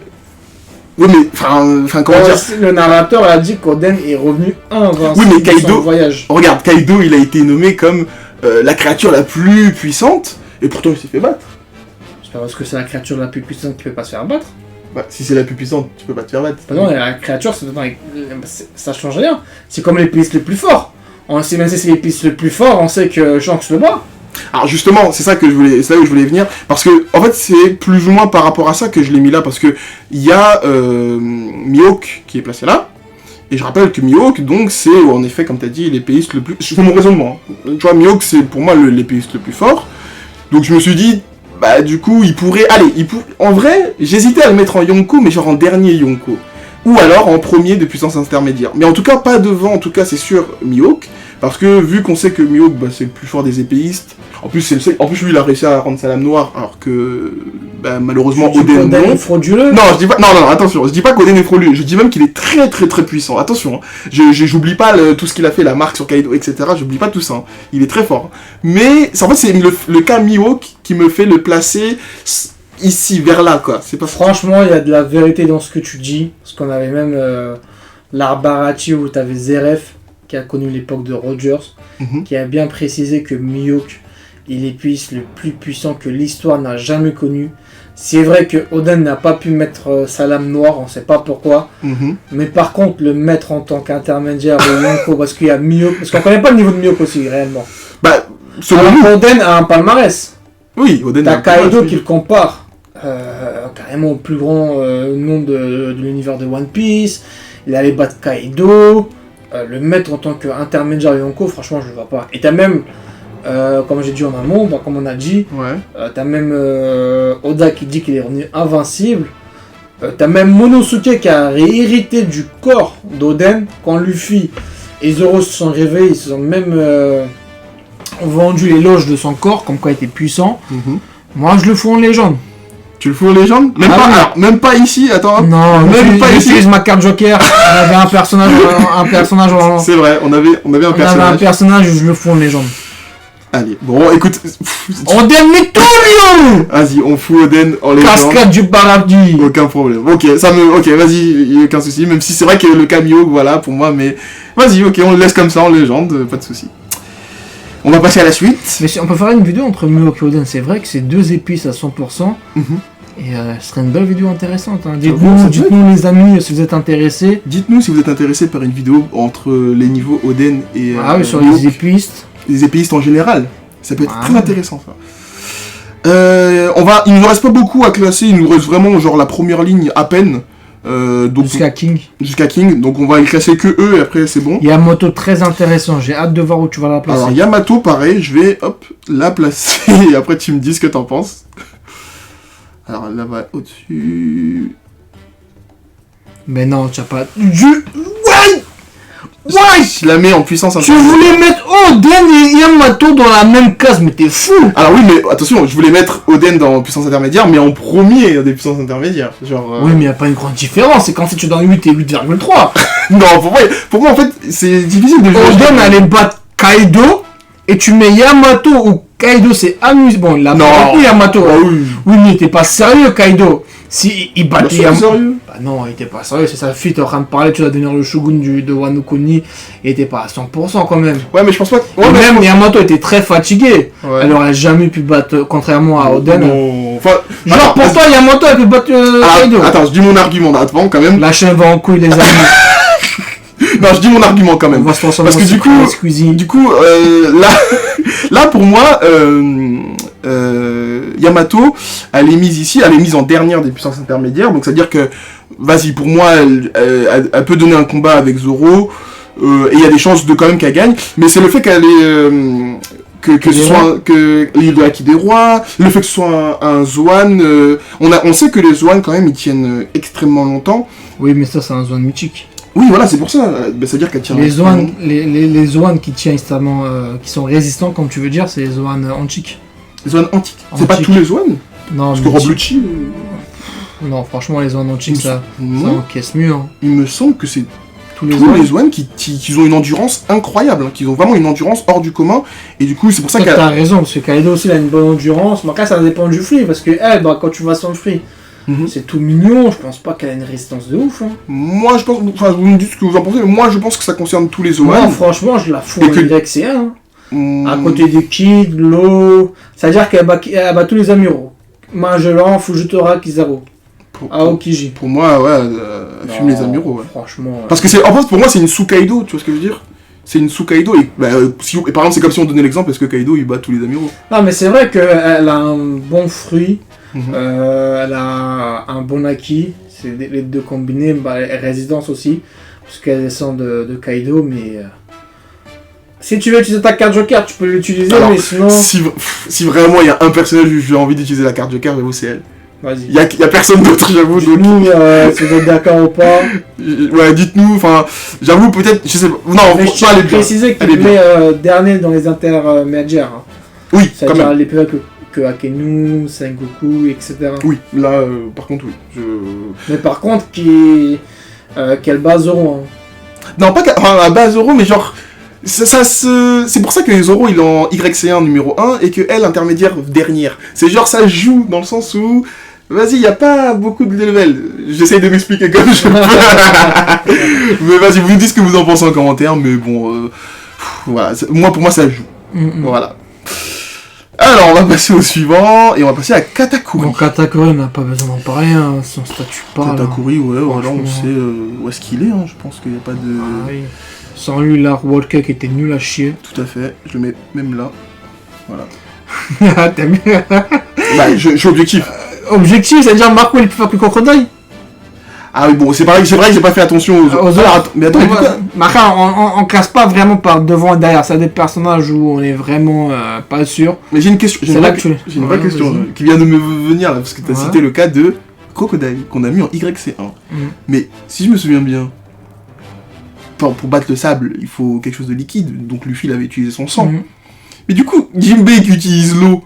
[SPEAKER 1] Oui mais, enfin comment dire?
[SPEAKER 2] Le narrateur a dit qu'Oden est revenu invincible.
[SPEAKER 1] Oui, mais Kaido-
[SPEAKER 2] de son voyage.
[SPEAKER 1] Regarde, Kaido il a été nommé comme la créature la plus puissante, et pourtant il s'est fait battre.
[SPEAKER 2] C'est pas parce que c'est la créature la plus puissante qui peut pas se faire battre.
[SPEAKER 1] Bah, si c'est la plus puissante, tu peux pas te faire battre.
[SPEAKER 2] Bah non, la créature, ça change rien. C'est comme les pistes les plus forts. On sait, même si c'est les pistes les plus forts, on sait que Shanks le bat.
[SPEAKER 1] Alors justement, c'est là où je voulais venir, parce que en fait c'est plus ou moins par rapport à ça que je l'ai mis là, parce que il y a Mihawk qui est placé là, et je rappelle que Mihawk donc c'est en effet comme t'as dit l'épéiste le plus, c'est mon raisonnement, hein. Tu vois, Mihawk c'est pour moi l'épéiste le plus fort, donc je me suis dit bah du coup en vrai j'hésitais à le mettre en Yonko, mais genre en dernier Yonko, ou alors en premier de puissance intermédiaire, mais en tout cas pas devant, en tout cas c'est sûr Mihawk. Parce que vu qu'on sait que Mihawk bah, c'est le plus fort des épéistes, en plus lui il a réussi à rendre sa lame noire, alors que bah, malheureusement Oden non.
[SPEAKER 2] est frauduleux.
[SPEAKER 1] Non, je dis pas, non, attention, je dis pas qu'Oden est frauduleux, je dis même qu'il est très très très puissant, attention, hein. J'oublie pas tout ce qu'il a fait, la marque sur Kaido, etc., j'oublie pas tout ça, hein. Il est très fort. Mais, en fait, c'est le cas Mihawk qui me fait le placer ici, vers là, quoi. C'est pas
[SPEAKER 2] Franchement, il y a de la vérité dans ce que tu dis, parce qu'on avait même l'Arbarachi où t'avais Zeref, qui a connu l'époque de Rogers, qui a bien précisé que Mihawk est l'épéiste le plus puissant que l'histoire n'a jamais connu. C'est vrai que Oden n'a pas pu mettre sa lame noire, on sait pas pourquoi. Mais par contre, le mettre en tant qu'intermédiaire au Yonko, parce qu'il y a Mihawk, parce qu'on connaît pas le niveau de Mihawk aussi, réellement.
[SPEAKER 1] Bah, selon
[SPEAKER 2] Alors
[SPEAKER 1] nous,
[SPEAKER 2] Oden a un palmarès.
[SPEAKER 1] oui, Oden
[SPEAKER 2] T'as
[SPEAKER 1] a un
[SPEAKER 2] Kaido
[SPEAKER 1] palmarès,
[SPEAKER 2] qui le compare carrément au plus grand nom de l'univers de One Piece. Il allait battre Kaido. Le mettre en tant qu'intermédiaire Yonko, franchement, je le vois pas. Et t'as même, comme j'ai dit en amont, bah, comme on a dit,
[SPEAKER 1] Ouais.
[SPEAKER 2] t'as même Oda qui dit qu'il est revenu invincible. T'as même Monosuke qui a hérité du corps d'Oden quand Luffy et Zoro se sont réveillés. Ils se sont même vendu l'éloge de son corps, comme quoi il était puissant. Moi, je le fous en légende.
[SPEAKER 1] Tu le fous en légende? Même
[SPEAKER 2] Ah
[SPEAKER 1] pas,
[SPEAKER 2] oui.
[SPEAKER 1] alors, même pas ici, attends.
[SPEAKER 2] Non,
[SPEAKER 1] même pas ici.
[SPEAKER 2] j'utilise ma carte Joker. On avait un personnage,
[SPEAKER 1] C'est vrai, on avait un
[SPEAKER 2] on avait un
[SPEAKER 1] personnage.
[SPEAKER 2] personnage, je le fous en légende.
[SPEAKER 1] Allez, bon, écoute,
[SPEAKER 2] Oden Mitorio!
[SPEAKER 1] vas-y, on fout Oden en légende.
[SPEAKER 2] Cascade du paradis.
[SPEAKER 1] Aucun problème. Ok, vas-y, y a aucun souci. Même si c'est vrai que le cameo, voilà, pour moi, mais vas-y, ok, on le laisse comme ça en légende, pas de souci. On va passer à la suite.
[SPEAKER 2] Mais on peut faire une vidéo entre Mihawk et Oden. C'est vrai que c'est deux épices à 100%. Et ce serait une belle vidéo intéressante. Hein. Dites-nous les amis si vous êtes intéressés.
[SPEAKER 1] Dites-nous si vous êtes intéressé par une vidéo entre les niveaux Oden et
[SPEAKER 2] Ah oui, sur
[SPEAKER 1] Mihawk,
[SPEAKER 2] les épices.
[SPEAKER 1] les épéistes en général. Ça peut être
[SPEAKER 2] Ah.
[SPEAKER 1] très intéressant, ça. Il nous reste pas beaucoup à classer. Il nous reste vraiment genre la première ligne à peine. Donc
[SPEAKER 2] Jusqu'à King.
[SPEAKER 1] jusqu'à King. Donc on va y classer que eux et après c'est bon.
[SPEAKER 2] Yamato très intéressant. J'ai hâte de voir où tu vas la placer.
[SPEAKER 1] Alors Yamato, pareil, je vais la placer et après tu me dis ce que t'en penses. Alors là va au-dessus.
[SPEAKER 2] Mais non, tu n'as pas. Ouais!
[SPEAKER 1] Je la mets en puissance
[SPEAKER 2] Tu
[SPEAKER 1] intermédiaire.
[SPEAKER 2] voulais mettre Oden et Yamato dans la même case, mais t'es fou!
[SPEAKER 1] Alors oui, mais attention, je voulais mettre Oden dans puissance intermédiaire, mais en premier des puissances intermédiaires. Genre.
[SPEAKER 2] Oui, mais il n'y a pas une grande différence. C'est quand tu donnes 8 et 8,3.
[SPEAKER 1] Non, pour moi en fait, c'est difficile de jouer.
[SPEAKER 2] Oden allait battre Kaido et tu mets Yamato ou Kaido c'est amusé. Bon, il a
[SPEAKER 1] Non.
[SPEAKER 2] pas battu Yamato.
[SPEAKER 1] Ah oui.
[SPEAKER 2] Oui, mais il était pas sérieux, Kaido. Si il
[SPEAKER 1] Bah,
[SPEAKER 2] battait
[SPEAKER 1] c'est
[SPEAKER 2] Yamato.
[SPEAKER 1] sérieux.
[SPEAKER 2] Bah non, il était pas sérieux. C'est sa fille, t'es en train de parler, tu vas devenir le shogun de Wano Kuni. Il était pas à 100% quand même.
[SPEAKER 1] Ouais, mais je pense pas.
[SPEAKER 2] Et même Yamato était très fatigué.
[SPEAKER 1] Ouais.
[SPEAKER 2] Elle aurait jamais pu battre, contrairement à Oden.
[SPEAKER 1] Non. Enfin,
[SPEAKER 2] Genre,
[SPEAKER 1] attends,
[SPEAKER 2] pour toi, Yamato a pu battre Kaido.
[SPEAKER 1] attends, je dis mon argument avant quand même.
[SPEAKER 2] La chaîne va en couille, les amis.
[SPEAKER 1] Non, je dis mon argument quand
[SPEAKER 2] On
[SPEAKER 1] même.
[SPEAKER 2] va se transformer
[SPEAKER 1] Parce que
[SPEAKER 2] en
[SPEAKER 1] du coup,
[SPEAKER 2] Secret Squeezie.
[SPEAKER 1] Du coup, là pour moi, Yamato, elle est mise ici, elle est mise en dernière des puissances intermédiaires, donc c'est-à-dire que, vas-y, pour moi, elle peut donner un combat avec Zoro, et il y a des chances de quand même qu'elle gagne, mais c'est le fait qu'elle est... que ce soit que l'île de Haki des Rois, le fait que ce soit un Zoan, on sait que les Zoan quand même ils tiennent extrêmement longtemps.
[SPEAKER 2] Oui, mais ça, c'est un zone mythique.
[SPEAKER 1] Oui, voilà, c'est pour ça. C'est-à-dire qu'elle tient.
[SPEAKER 2] Les Zoan, les Zoan qui tiennent extrêmement, qui sont résistants, comme tu veux dire, c'est les Zoan antiques.
[SPEAKER 1] Les Zoan antiques. C'est pas
[SPEAKER 2] Antique.
[SPEAKER 1] tous les Zoan.
[SPEAKER 2] Non,
[SPEAKER 1] Parce que
[SPEAKER 2] mythiques.
[SPEAKER 1] Roblucci,
[SPEAKER 2] Non, franchement, les Zoan antiques, ça
[SPEAKER 1] moi,
[SPEAKER 2] encaisse mieux. Hein.
[SPEAKER 1] il me semble que c'est
[SPEAKER 2] Tous les
[SPEAKER 1] tous
[SPEAKER 2] ans.
[SPEAKER 1] les Zoan qui ont une endurance incroyable, hein, qui ont vraiment une endurance hors du commun, et du coup c'est pour ça
[SPEAKER 2] Toi,
[SPEAKER 1] qu'elle...
[SPEAKER 2] t'as raison, parce que Kaido aussi il a une bonne endurance. Mais après, ça dépend du free, parce que elle, bah, quand tu vas sur le free,
[SPEAKER 1] Mhm.
[SPEAKER 2] c'est tout mignon. Je pense pas qu'elle a une résistance de ouf. Hein.
[SPEAKER 1] Moi je pense, enfin vous me dites ce que vous en pensez, mais moi je pense que ça concerne tous les
[SPEAKER 2] Moi,
[SPEAKER 1] Zoan.
[SPEAKER 2] franchement, je la fous
[SPEAKER 1] Et
[SPEAKER 2] en
[SPEAKER 1] que-
[SPEAKER 2] YC1. Hein.
[SPEAKER 1] Hmm,
[SPEAKER 2] À côté du Kid, l'eau. C'est-à-dire qu'elle bat tous les Amiraux. Magellan, Fujitora, Kizaru.
[SPEAKER 1] pour,
[SPEAKER 2] Aokiji.
[SPEAKER 1] pour moi, ouais, fume les
[SPEAKER 2] Non,
[SPEAKER 1] amiraux, ouais.
[SPEAKER 2] Franchement.
[SPEAKER 1] Parce que en fait, pour moi, c'est une sous-Kaido, tu vois ce que je veux dire? C'est une sous-Kaido, et, et par exemple, c'est comme si on donnait l'exemple, parce que Kaido, il bat tous les amiraux.
[SPEAKER 2] Non, mais c'est vrai qu'elle a un bon fruit.
[SPEAKER 1] Mhm.
[SPEAKER 2] Elle a un bon acquis. C'est les deux combinés. Bah, résistance aussi. Parce qu'elle descend de Kaido, mais. Si tu veux utiliser ta carte Joker, tu peux l'utiliser,
[SPEAKER 1] Alors,
[SPEAKER 2] mais sinon.
[SPEAKER 1] Si vraiment il y a un personnage où j'ai envie d'utiliser la carte Joker, j'avoue, c'est elle.
[SPEAKER 2] Vas-y.
[SPEAKER 1] Il y a personne d'autre, j'avoue, donc...
[SPEAKER 2] Dites-nous si vous êtes d'accord ou pas.
[SPEAKER 1] Ouais, dites-nous, enfin, j'avoue, peut-être, je sais pas... Non,
[SPEAKER 2] Mais je
[SPEAKER 1] faut
[SPEAKER 2] tiens
[SPEAKER 1] pas
[SPEAKER 2] à
[SPEAKER 1] aller bien.
[SPEAKER 2] préciser que
[SPEAKER 1] Elle est
[SPEAKER 2] tu mets dernier dans les intermédiaires. Hein.
[SPEAKER 1] Oui, quand
[SPEAKER 2] C'est-à-dire
[SPEAKER 1] même.
[SPEAKER 2] les PV que Akenu, Sengoku, etc.
[SPEAKER 1] Oui, là, par contre, oui.
[SPEAKER 2] Mais par contre, quelle base Zoro. Hein.
[SPEAKER 1] Non, pas à base Zoro, mais genre... C'est pour ça que Zoro il est en YC1 numéro 1 et que elle intermédiaire dernière. C'est genre ça joue dans le sens où vas-y, y a pas beaucoup de level. J'essaye de m'expliquer comme je peux. Mais vas-y, vous me dites ce que vous en pensez en commentaire, mais bon voilà, pour moi ça joue. Voilà. Alors, on va passer au suivant et on va passer à Katakuri.
[SPEAKER 2] Bon, Katakuri, on n'a pas besoin d'en parler, hein. Son statut parle.
[SPEAKER 1] Katakuri, ouais, voilà, on
[SPEAKER 2] Franchement.
[SPEAKER 1] sait où est-ce qu'il est, hein. Je pense qu'il n'y a pas de...
[SPEAKER 2] Ah oui. Sans lui, l'art World Cake était nul à chier.
[SPEAKER 1] Tout à fait, je le mets même là. Voilà.
[SPEAKER 2] T'as mis
[SPEAKER 1] Bah, je suis objectif.
[SPEAKER 2] Objectif, c'est-à-dire Marco il peut faire que Crocodile.
[SPEAKER 1] Ah oui, bon, c'est vrai que j'ai pas fait attention aux autres. Alors, mais attends, mais pourquoi
[SPEAKER 2] Mais après, on classe pas vraiment par devant et derrière. C'est des personnages où on est vraiment pas sûr.
[SPEAKER 1] Mais j'ai une question, j'ai
[SPEAKER 2] C'est
[SPEAKER 1] une
[SPEAKER 2] là
[SPEAKER 1] vraie,
[SPEAKER 2] que tu-
[SPEAKER 1] j'ai une vraie
[SPEAKER 2] Ouais,
[SPEAKER 1] question
[SPEAKER 2] vas-y.
[SPEAKER 1] là, qui vient de me venir là, parce que t'as
[SPEAKER 2] Ouais.
[SPEAKER 1] cité le cas de Crocodile, qu'on a mis en YC1. Mais si je me souviens bien, pour battre le sable, il faut quelque chose de liquide, donc Luffy il avait utilisé son sang.
[SPEAKER 2] Mhm.
[SPEAKER 1] Mais du coup, Jinbei qui utilise l'eau,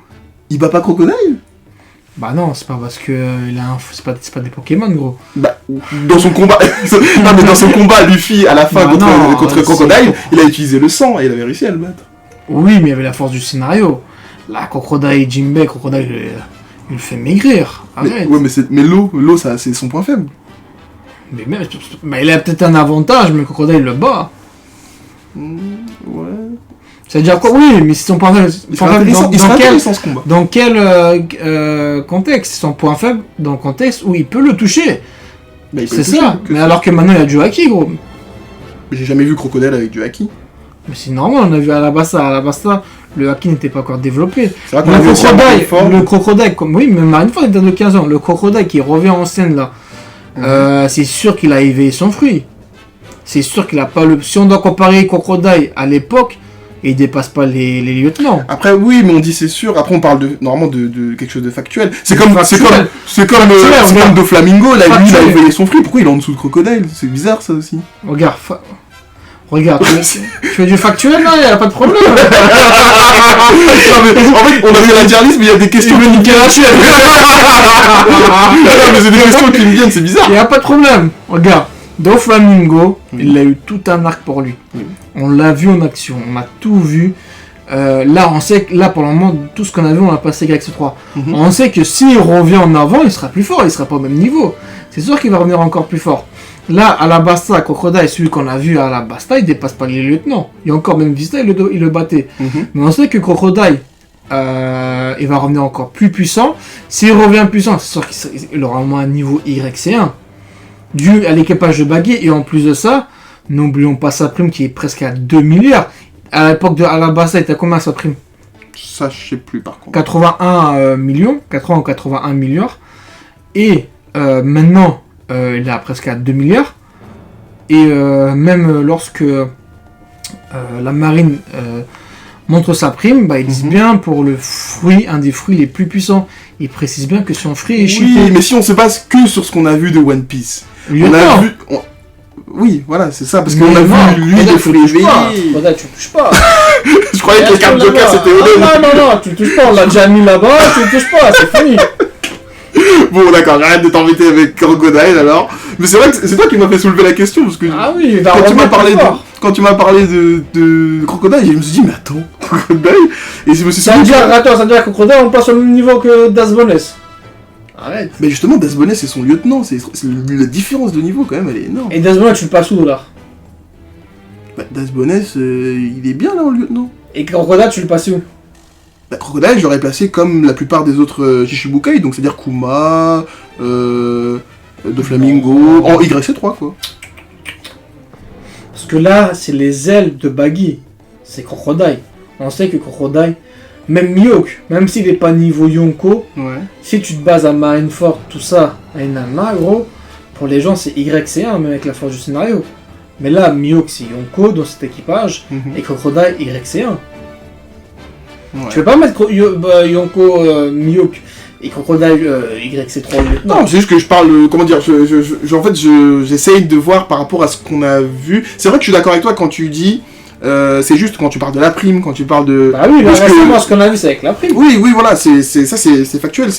[SPEAKER 1] il bat pas Crocodile?
[SPEAKER 2] Bah non, c'est pas parce que c'est pas des Pokémon, gros.
[SPEAKER 1] Bah, dans son combat, non mais dans son combat, Luffy, à la fin,
[SPEAKER 2] Bah non,
[SPEAKER 1] contre
[SPEAKER 2] c'est-
[SPEAKER 1] Crocodile, il a utilisé le sang et il avait réussi à le battre.
[SPEAKER 2] Oui, mais il y avait la force du scénario. Là, Crocodile, Jinbei, Crocodile, il le fait maigrir.
[SPEAKER 1] Mais,
[SPEAKER 2] Arrête.
[SPEAKER 1] ouais, mais l'eau, ça, c'est son point faible.
[SPEAKER 2] Mais même, bah, il a peut-être un avantage, mais Crocodile le bat.
[SPEAKER 1] Ouais.
[SPEAKER 2] C'est-à-dire quoi? Oui, mais c'est son point faible.
[SPEAKER 1] Il serait intéressant, ce combat.
[SPEAKER 2] Dans quel contexte? C'est son point faible dans le contexte où il peut le toucher.
[SPEAKER 1] Bah, il peut
[SPEAKER 2] C'est
[SPEAKER 1] le toucher,
[SPEAKER 2] ça. Mais alors que maintenant il a du haki, gros.
[SPEAKER 1] J'ai jamais vu Crocodile avec du haki.
[SPEAKER 2] Mais c'est normal, on a vu à la Basta, le haki n'était pas encore développé.
[SPEAKER 1] C'est vrai qu'on a vu aussi un Marineford.
[SPEAKER 2] Le crocodile, oui, mais Marineford était de 15 ans. Le crocodile qui revient en scène là, c'est sûr qu'il a éveillé son fruit. C'est sûr qu'il a pas le. Si on doit comparer crocodile à l'époque, il dépasse pas les lieutenants.
[SPEAKER 1] Après, oui, mais on dit c'est sûr. Après, on parle normalement de quelque chose de factuel. C'est comme
[SPEAKER 2] Factuel.
[SPEAKER 1] Doflamingo. Là, lui, il a
[SPEAKER 2] Factuel.
[SPEAKER 1] éveillé son fruit. Pourquoi il est en dessous de Crocodile? C'est bizarre, ça aussi.
[SPEAKER 2] Regarde, tu fais du factuel là, il a pas de problème.
[SPEAKER 1] Non, mais, en fait, on a fait la tier list, mais il y a des questions.
[SPEAKER 2] Il veut niquer la chaîne.
[SPEAKER 1] Non, mais c'est des questions qui me viennent, c'est bizarre.
[SPEAKER 2] Il n'y a pas de problème. Regarde, Doflamingo, il a eu tout un arc pour lui.
[SPEAKER 1] Oui.
[SPEAKER 2] On l'a vu en action, on a tout vu. Là, on sait que là, pour le moment, tout ce qu'on a vu, on l'a passé avec X3.
[SPEAKER 1] Mhm.
[SPEAKER 2] On sait que s'il revient en avant, il sera plus fort, il sera pas au même niveau. C'est sûr qu'il va revenir encore plus fort. Là, à la Basta, Crocodile, celui qu'on a vu à la Basta, il dépasse pas les lieutenants. Il y a encore même Vista, il le battait.
[SPEAKER 1] Mhm.
[SPEAKER 2] Mais on sait que Crocodile, il va revenir encore plus puissant. S'il revient puissant, c'est sûr qu'il aura au moins un niveau YC1. Dû à l'équipage de Baggy. Et en plus de ça, n'oublions pas sa prime qui est presque à 2 milliards. À l'époque de Alabasta, il était à combien sa prime?
[SPEAKER 1] Ça, je sais plus par contre.
[SPEAKER 2] 81 millions. 80 ou 81 milliards. Et maintenant, il est à presque à 2 milliards. Et même lorsque la marine montre sa prime, bah, ils disent bien pour le fruit, un des fruits les plus puissants. Ils précisent bien que son fruit est
[SPEAKER 1] Oui,
[SPEAKER 2] cheaté.
[SPEAKER 1] mais si on se base que sur ce qu'on a vu de One Piece, on a vu. Oui, voilà, c'est ça, parce qu'on a vu lui des fruits éveillés.
[SPEAKER 2] Crocodile, tu le touches pas.
[SPEAKER 1] Je croyais que les cartes Joker c'était
[SPEAKER 2] Ah, non, tu le touches pas, on l'a déjà mis là-bas, tu le touches pas, c'est fini.
[SPEAKER 1] Bon, d'accord, j'arrête de t'embêter avec Crocodile alors. Mais c'est vrai que c'est toi qui m'as fait soulever la question, parce que
[SPEAKER 2] Ah oui,
[SPEAKER 1] quand tu m'as parlé de Crocodile, je me suis dit, mais attends, Crocodile. Et je me suis
[SPEAKER 2] Ça veut
[SPEAKER 1] souvenu.
[SPEAKER 2] dire que Crocodile, on passe au même niveau que Das Bones. Arrête.
[SPEAKER 1] Mais justement, Das Bones, c'est son lieutenant. La différence de niveau, quand même, elle est énorme.
[SPEAKER 2] Et Das Bones, tu le passes où là?
[SPEAKER 1] Bah, Das Bones, il est bien là en lieutenant.
[SPEAKER 2] Et Crocodile, tu le passes où?
[SPEAKER 1] Bah, Crocodile, je l'aurais placé comme la plupart des autres Shichibukai, donc c'est-à-dire Kuma, Doflamingo, en YC3 quoi.
[SPEAKER 2] Parce que là, c'est les ailes de Baggy. C'est Crocodile. On sait que Crocodile, même Mihawk, même s'il n'est pas niveau Yonko,
[SPEAKER 1] Ouais.
[SPEAKER 2] si tu te bases à Marineford, tout ça, à Inama, gros, pour les gens, c'est YC1, même avec la force du scénario. Mais là, Mihawk, c'est Yonko dans cet équipage, et Crocodile, YC1.
[SPEAKER 1] Ouais.
[SPEAKER 2] Tu peux pas mettre Yonko, Mihawk et Crocodile YC3 lieutenant.
[SPEAKER 1] Non, c'est juste que je parle, comment dire, en fait, j'essaye de voir par rapport à ce qu'on a vu. C'est vrai que je suis d'accord avec toi quand tu dis, c'est juste quand tu parles de la prime, quand tu parles de...
[SPEAKER 2] Bah oui, là,
[SPEAKER 1] parce que-
[SPEAKER 2] récemment, ce qu'on a vu, c'est avec la prime.
[SPEAKER 1] Oui, voilà, c'est factuel,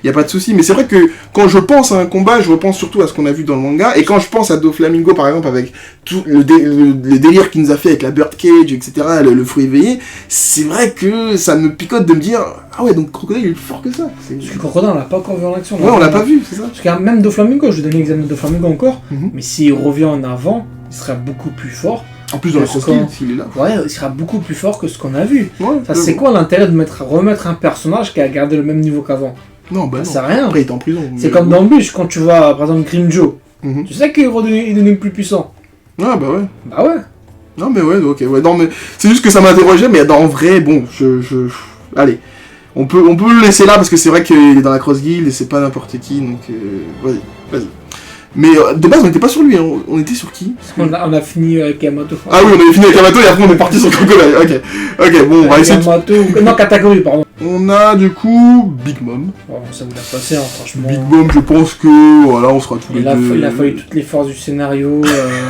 [SPEAKER 1] y a pas de souci. Mais c'est vrai que quand je pense à un combat, je repense surtout à ce qu'on a vu dans le manga. Et quand je pense à Doflamingo, par exemple, avec tout le délire qu'il nous a fait avec la birdcage, etc., le fruit éveillé, c'est vrai que ça me picote de me dire, ah ouais, donc Crocodile il est plus fort que ça.
[SPEAKER 2] Parce que Crocodile, on l'a pas encore vu en action.
[SPEAKER 1] Ouais, on l'a pas vu, c'est ça.
[SPEAKER 2] Parce que même Doflamingo, je vais donner l'examen de Doflamingo encore,
[SPEAKER 1] Mhm.
[SPEAKER 2] mais s'il revient en avant, il sera beaucoup plus fort.
[SPEAKER 1] En plus, dans la
[SPEAKER 2] Parce
[SPEAKER 1] crossfield,
[SPEAKER 2] qu'on-
[SPEAKER 1] s'il est là.
[SPEAKER 2] Ouais, il sera beaucoup plus fort que ce qu'on a vu.
[SPEAKER 1] Ouais,
[SPEAKER 2] Ça, c'est quoi l'intérêt de remettre un personnage qui a gardé le même niveau qu'avant?
[SPEAKER 1] Non, bah non.
[SPEAKER 2] C'est rien.
[SPEAKER 1] Après, il est en prison.
[SPEAKER 2] C'est
[SPEAKER 1] mais-
[SPEAKER 2] comme dans Bush, quand tu vois, par exemple, Grim Joe.
[SPEAKER 1] Mhm.
[SPEAKER 2] Tu sais qu'il est devenu plus puissant.
[SPEAKER 1] Ah, bah ouais.
[SPEAKER 2] Bah ouais.
[SPEAKER 1] Non, mais ouais, ok, ouais. Non, mais c'est juste que ça m'interrogeait, mais en vrai, bon, allez. On peut le laisser là parce que c'est vrai qu'il est dans la cross guild et c'est pas n'importe qui, donc vas-y. Mais de base, on n'était pas sur lui, hein. On était sur qui?
[SPEAKER 2] On a fini avec Yamato.
[SPEAKER 1] Ah oui, on avait fini avec Yamato et après on est parti sur Crocodile. Ok, bon, on va essayer.
[SPEAKER 2] Yamato. Non, catégorie, pardon.
[SPEAKER 1] On a du coup Big Mom.
[SPEAKER 2] Bon, ça vous l'a passé, hein, franchement.
[SPEAKER 1] Big Mom, je pense que voilà, on sera tous les deux.
[SPEAKER 2] Il a fallu toutes les forces du scénario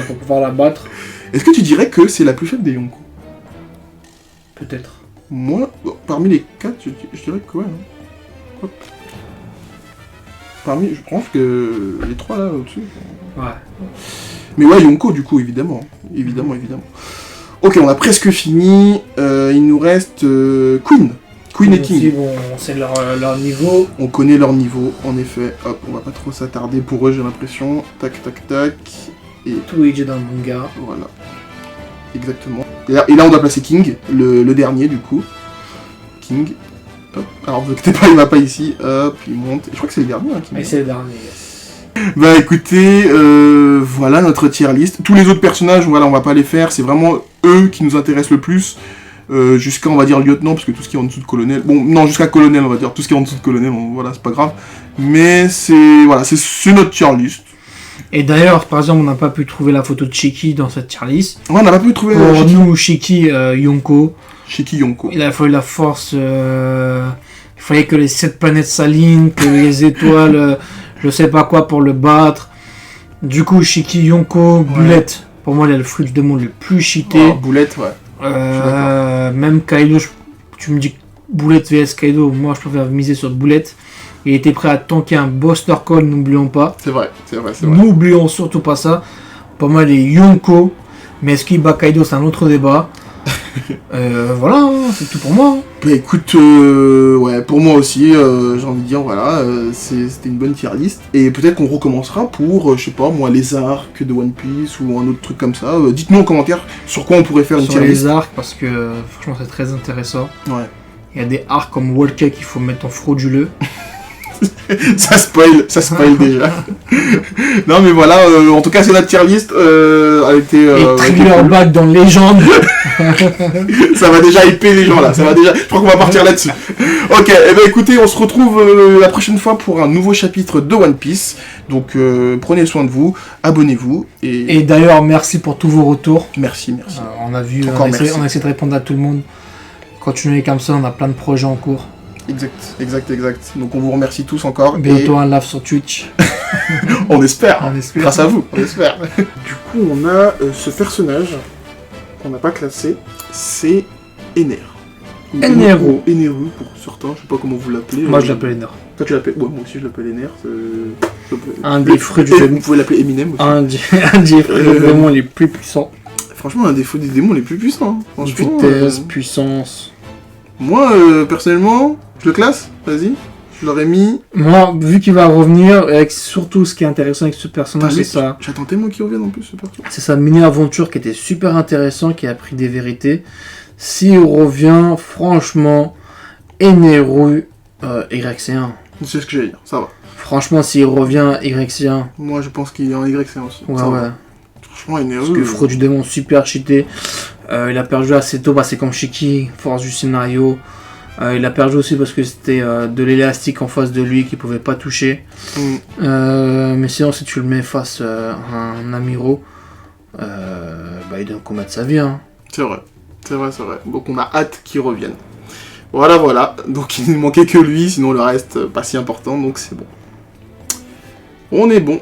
[SPEAKER 2] pour pouvoir la battre.
[SPEAKER 1] Est-ce que tu dirais que c'est la plus faible des Yonko?
[SPEAKER 2] Peut-être.
[SPEAKER 1] Moi, parmi les 4, je dirais que ouais. Hein. Hop. Je pense que les 3 là au-dessus.
[SPEAKER 2] Ouais.
[SPEAKER 1] Mais ouais, Yonko du coup, évidemment. Évidemment. Ok, on a presque fini. Il nous reste Queen et King.
[SPEAKER 2] Aussi, bon, on sait leur niveau.
[SPEAKER 1] On connaît leur niveau, en effet. Hop, on va pas trop s'attarder pour eux, j'ai l'impression. Tac. Et
[SPEAKER 2] Tout est dans le manga.
[SPEAKER 1] voilà. Exactement. Et là, on doit placer King, le dernier du coup. King. Hop. Alors, vous inquiétez pas, il va pas ici. Hop, il monte. Je crois que c'est le dernier hein, qui
[SPEAKER 2] Et
[SPEAKER 1] monte.
[SPEAKER 2] c'est le dernier, yes.
[SPEAKER 1] Bah écoutez, voilà notre tier list. Tous les autres personnages, voilà, on va pas les faire. C'est vraiment eux qui nous intéressent le plus. Jusqu'à, on va dire, lieutenant, parce que tout ce qui est en dessous de colonel... Bon, non, jusqu'à colonel, on va dire. Tout ce qui est en dessous de colonel, voilà, c'est pas grave. Mais c'est notre tier list.
[SPEAKER 2] Et d'ailleurs, par exemple, on n'a pas pu trouver la photo de Shiki dans cette tier list.
[SPEAKER 1] Ouais, on n'a pas pu trouver
[SPEAKER 2] Pour nous, Shiki, Yonko,
[SPEAKER 1] Shiki Yonko.
[SPEAKER 2] il a fallu la force. Il fallait que les 7 planètes s'alignent, que les étoiles, je sais pas quoi, pour le battre. Du coup, Shiki, Yonko, Bulette. Pour moi, il a le fruit du démon le plus cheaté.
[SPEAKER 1] Oh, Boulette, ouais.
[SPEAKER 2] Même Kaido, tu me dis Boulette vs Kaido, moi je préfère miser sur Boulette. Il était prêt à tanker un Buster Call, n'oublions pas.
[SPEAKER 1] C'est vrai.
[SPEAKER 2] N'oublions surtout pas ça. Pour moi, les Yonko. Mais est-ce qu'il bat Kaido, c'est un autre débat. Voilà, hein, c'est tout pour moi.
[SPEAKER 1] Bah écoute, ouais, pour moi aussi, j'ai envie de dire, voilà, c'était une bonne tier list. Et peut-être qu'on recommencera pour, je sais pas, moi, les arcs de One Piece ou un autre truc comme ça. Dites-nous en commentaire sur quoi on pourrait faire une
[SPEAKER 2] Sur
[SPEAKER 1] tier list.
[SPEAKER 2] les arcs, parce que franchement, c'est très intéressant.
[SPEAKER 1] Ouais.
[SPEAKER 2] Il y a des arcs comme Walker qu'il faut mettre en frauduleux.
[SPEAKER 1] ça spoil déjà. Non mais voilà, en tout cas c'est notre tier list. A été,
[SPEAKER 2] Et Thriller Back dans Légende.
[SPEAKER 1] ça va déjà hyper les gens là, je crois qu'on va partir là-dessus. Ok, et ben écoutez, on se retrouve la prochaine fois pour un nouveau chapitre de One Piece. Donc prenez soin de vous, abonnez-vous
[SPEAKER 2] Et d'ailleurs, merci pour tous vos retours.
[SPEAKER 1] merci.
[SPEAKER 2] On a vu,
[SPEAKER 1] Encore
[SPEAKER 2] on a
[SPEAKER 1] merci.
[SPEAKER 2] essayé de répondre à tout le monde. Continuez comme ça, on a plein de projets en cours.
[SPEAKER 1] Exact. Donc on vous remercie tous encore.
[SPEAKER 2] Bientôt un live sur Twitch.
[SPEAKER 1] On espère.
[SPEAKER 2] On espère.
[SPEAKER 1] Grâce à vous, on espère. Du coup, on a ce personnage qu'on n'a pas classé, c'est Ener.
[SPEAKER 2] Eneru.
[SPEAKER 1] Eneru pour certains, je sais pas comment vous l'appelez.
[SPEAKER 2] Moi je l'appelle Ener.
[SPEAKER 1] Toi tu l'appelles... Ouais, moi aussi je l'appelle Ener.
[SPEAKER 2] Un des fruits du
[SPEAKER 1] Vous
[SPEAKER 2] démon.
[SPEAKER 1] pouvez l'appeler Eminem aussi.
[SPEAKER 2] Un des fruits du démon les plus puissants.
[SPEAKER 1] Franchement, un des fruits des démons les plus puissants. Hein. Franchement,
[SPEAKER 2] Vitesse, puissance.
[SPEAKER 1] moi, personnellement, je le classe. Vas-y. Je l'aurais mis...
[SPEAKER 2] Moi, vu qu'il va revenir, avec surtout ce qui est intéressant avec ce personnage, c'est ça.
[SPEAKER 1] J'attends tellement qu'il revienne en plus, ce perso.
[SPEAKER 2] C'est sa mini-aventure qui était super intéressant, qui a appris des vérités. S'il revient, franchement, Eneru YC1.
[SPEAKER 1] C'est ce que j'allais dire, ça va.
[SPEAKER 2] Franchement, s'il revient YC1,
[SPEAKER 1] Moi, je pense qu'il est en YC1 aussi.
[SPEAKER 2] ouais,
[SPEAKER 1] ça
[SPEAKER 2] ouais.
[SPEAKER 1] va. Franchement, Eneru...
[SPEAKER 2] Parce que Fruit du démon, super cheaté. Il a perdu assez tôt, bah, c'est comme Shiki, force du scénario. Il a perdu aussi parce que c'était de l'élastique en face de lui qu'il pouvait pas toucher. Mais sinon, si tu le mets face à un Amiro, bah, il donne combat de sa vie. Hein.
[SPEAKER 1] C'est vrai. C'est vrai, c'est vrai. Donc on a hâte qu'il revienne. Voilà, voilà. Donc il ne manquait que lui, sinon le reste, pas si important, donc c'est bon. On est bon.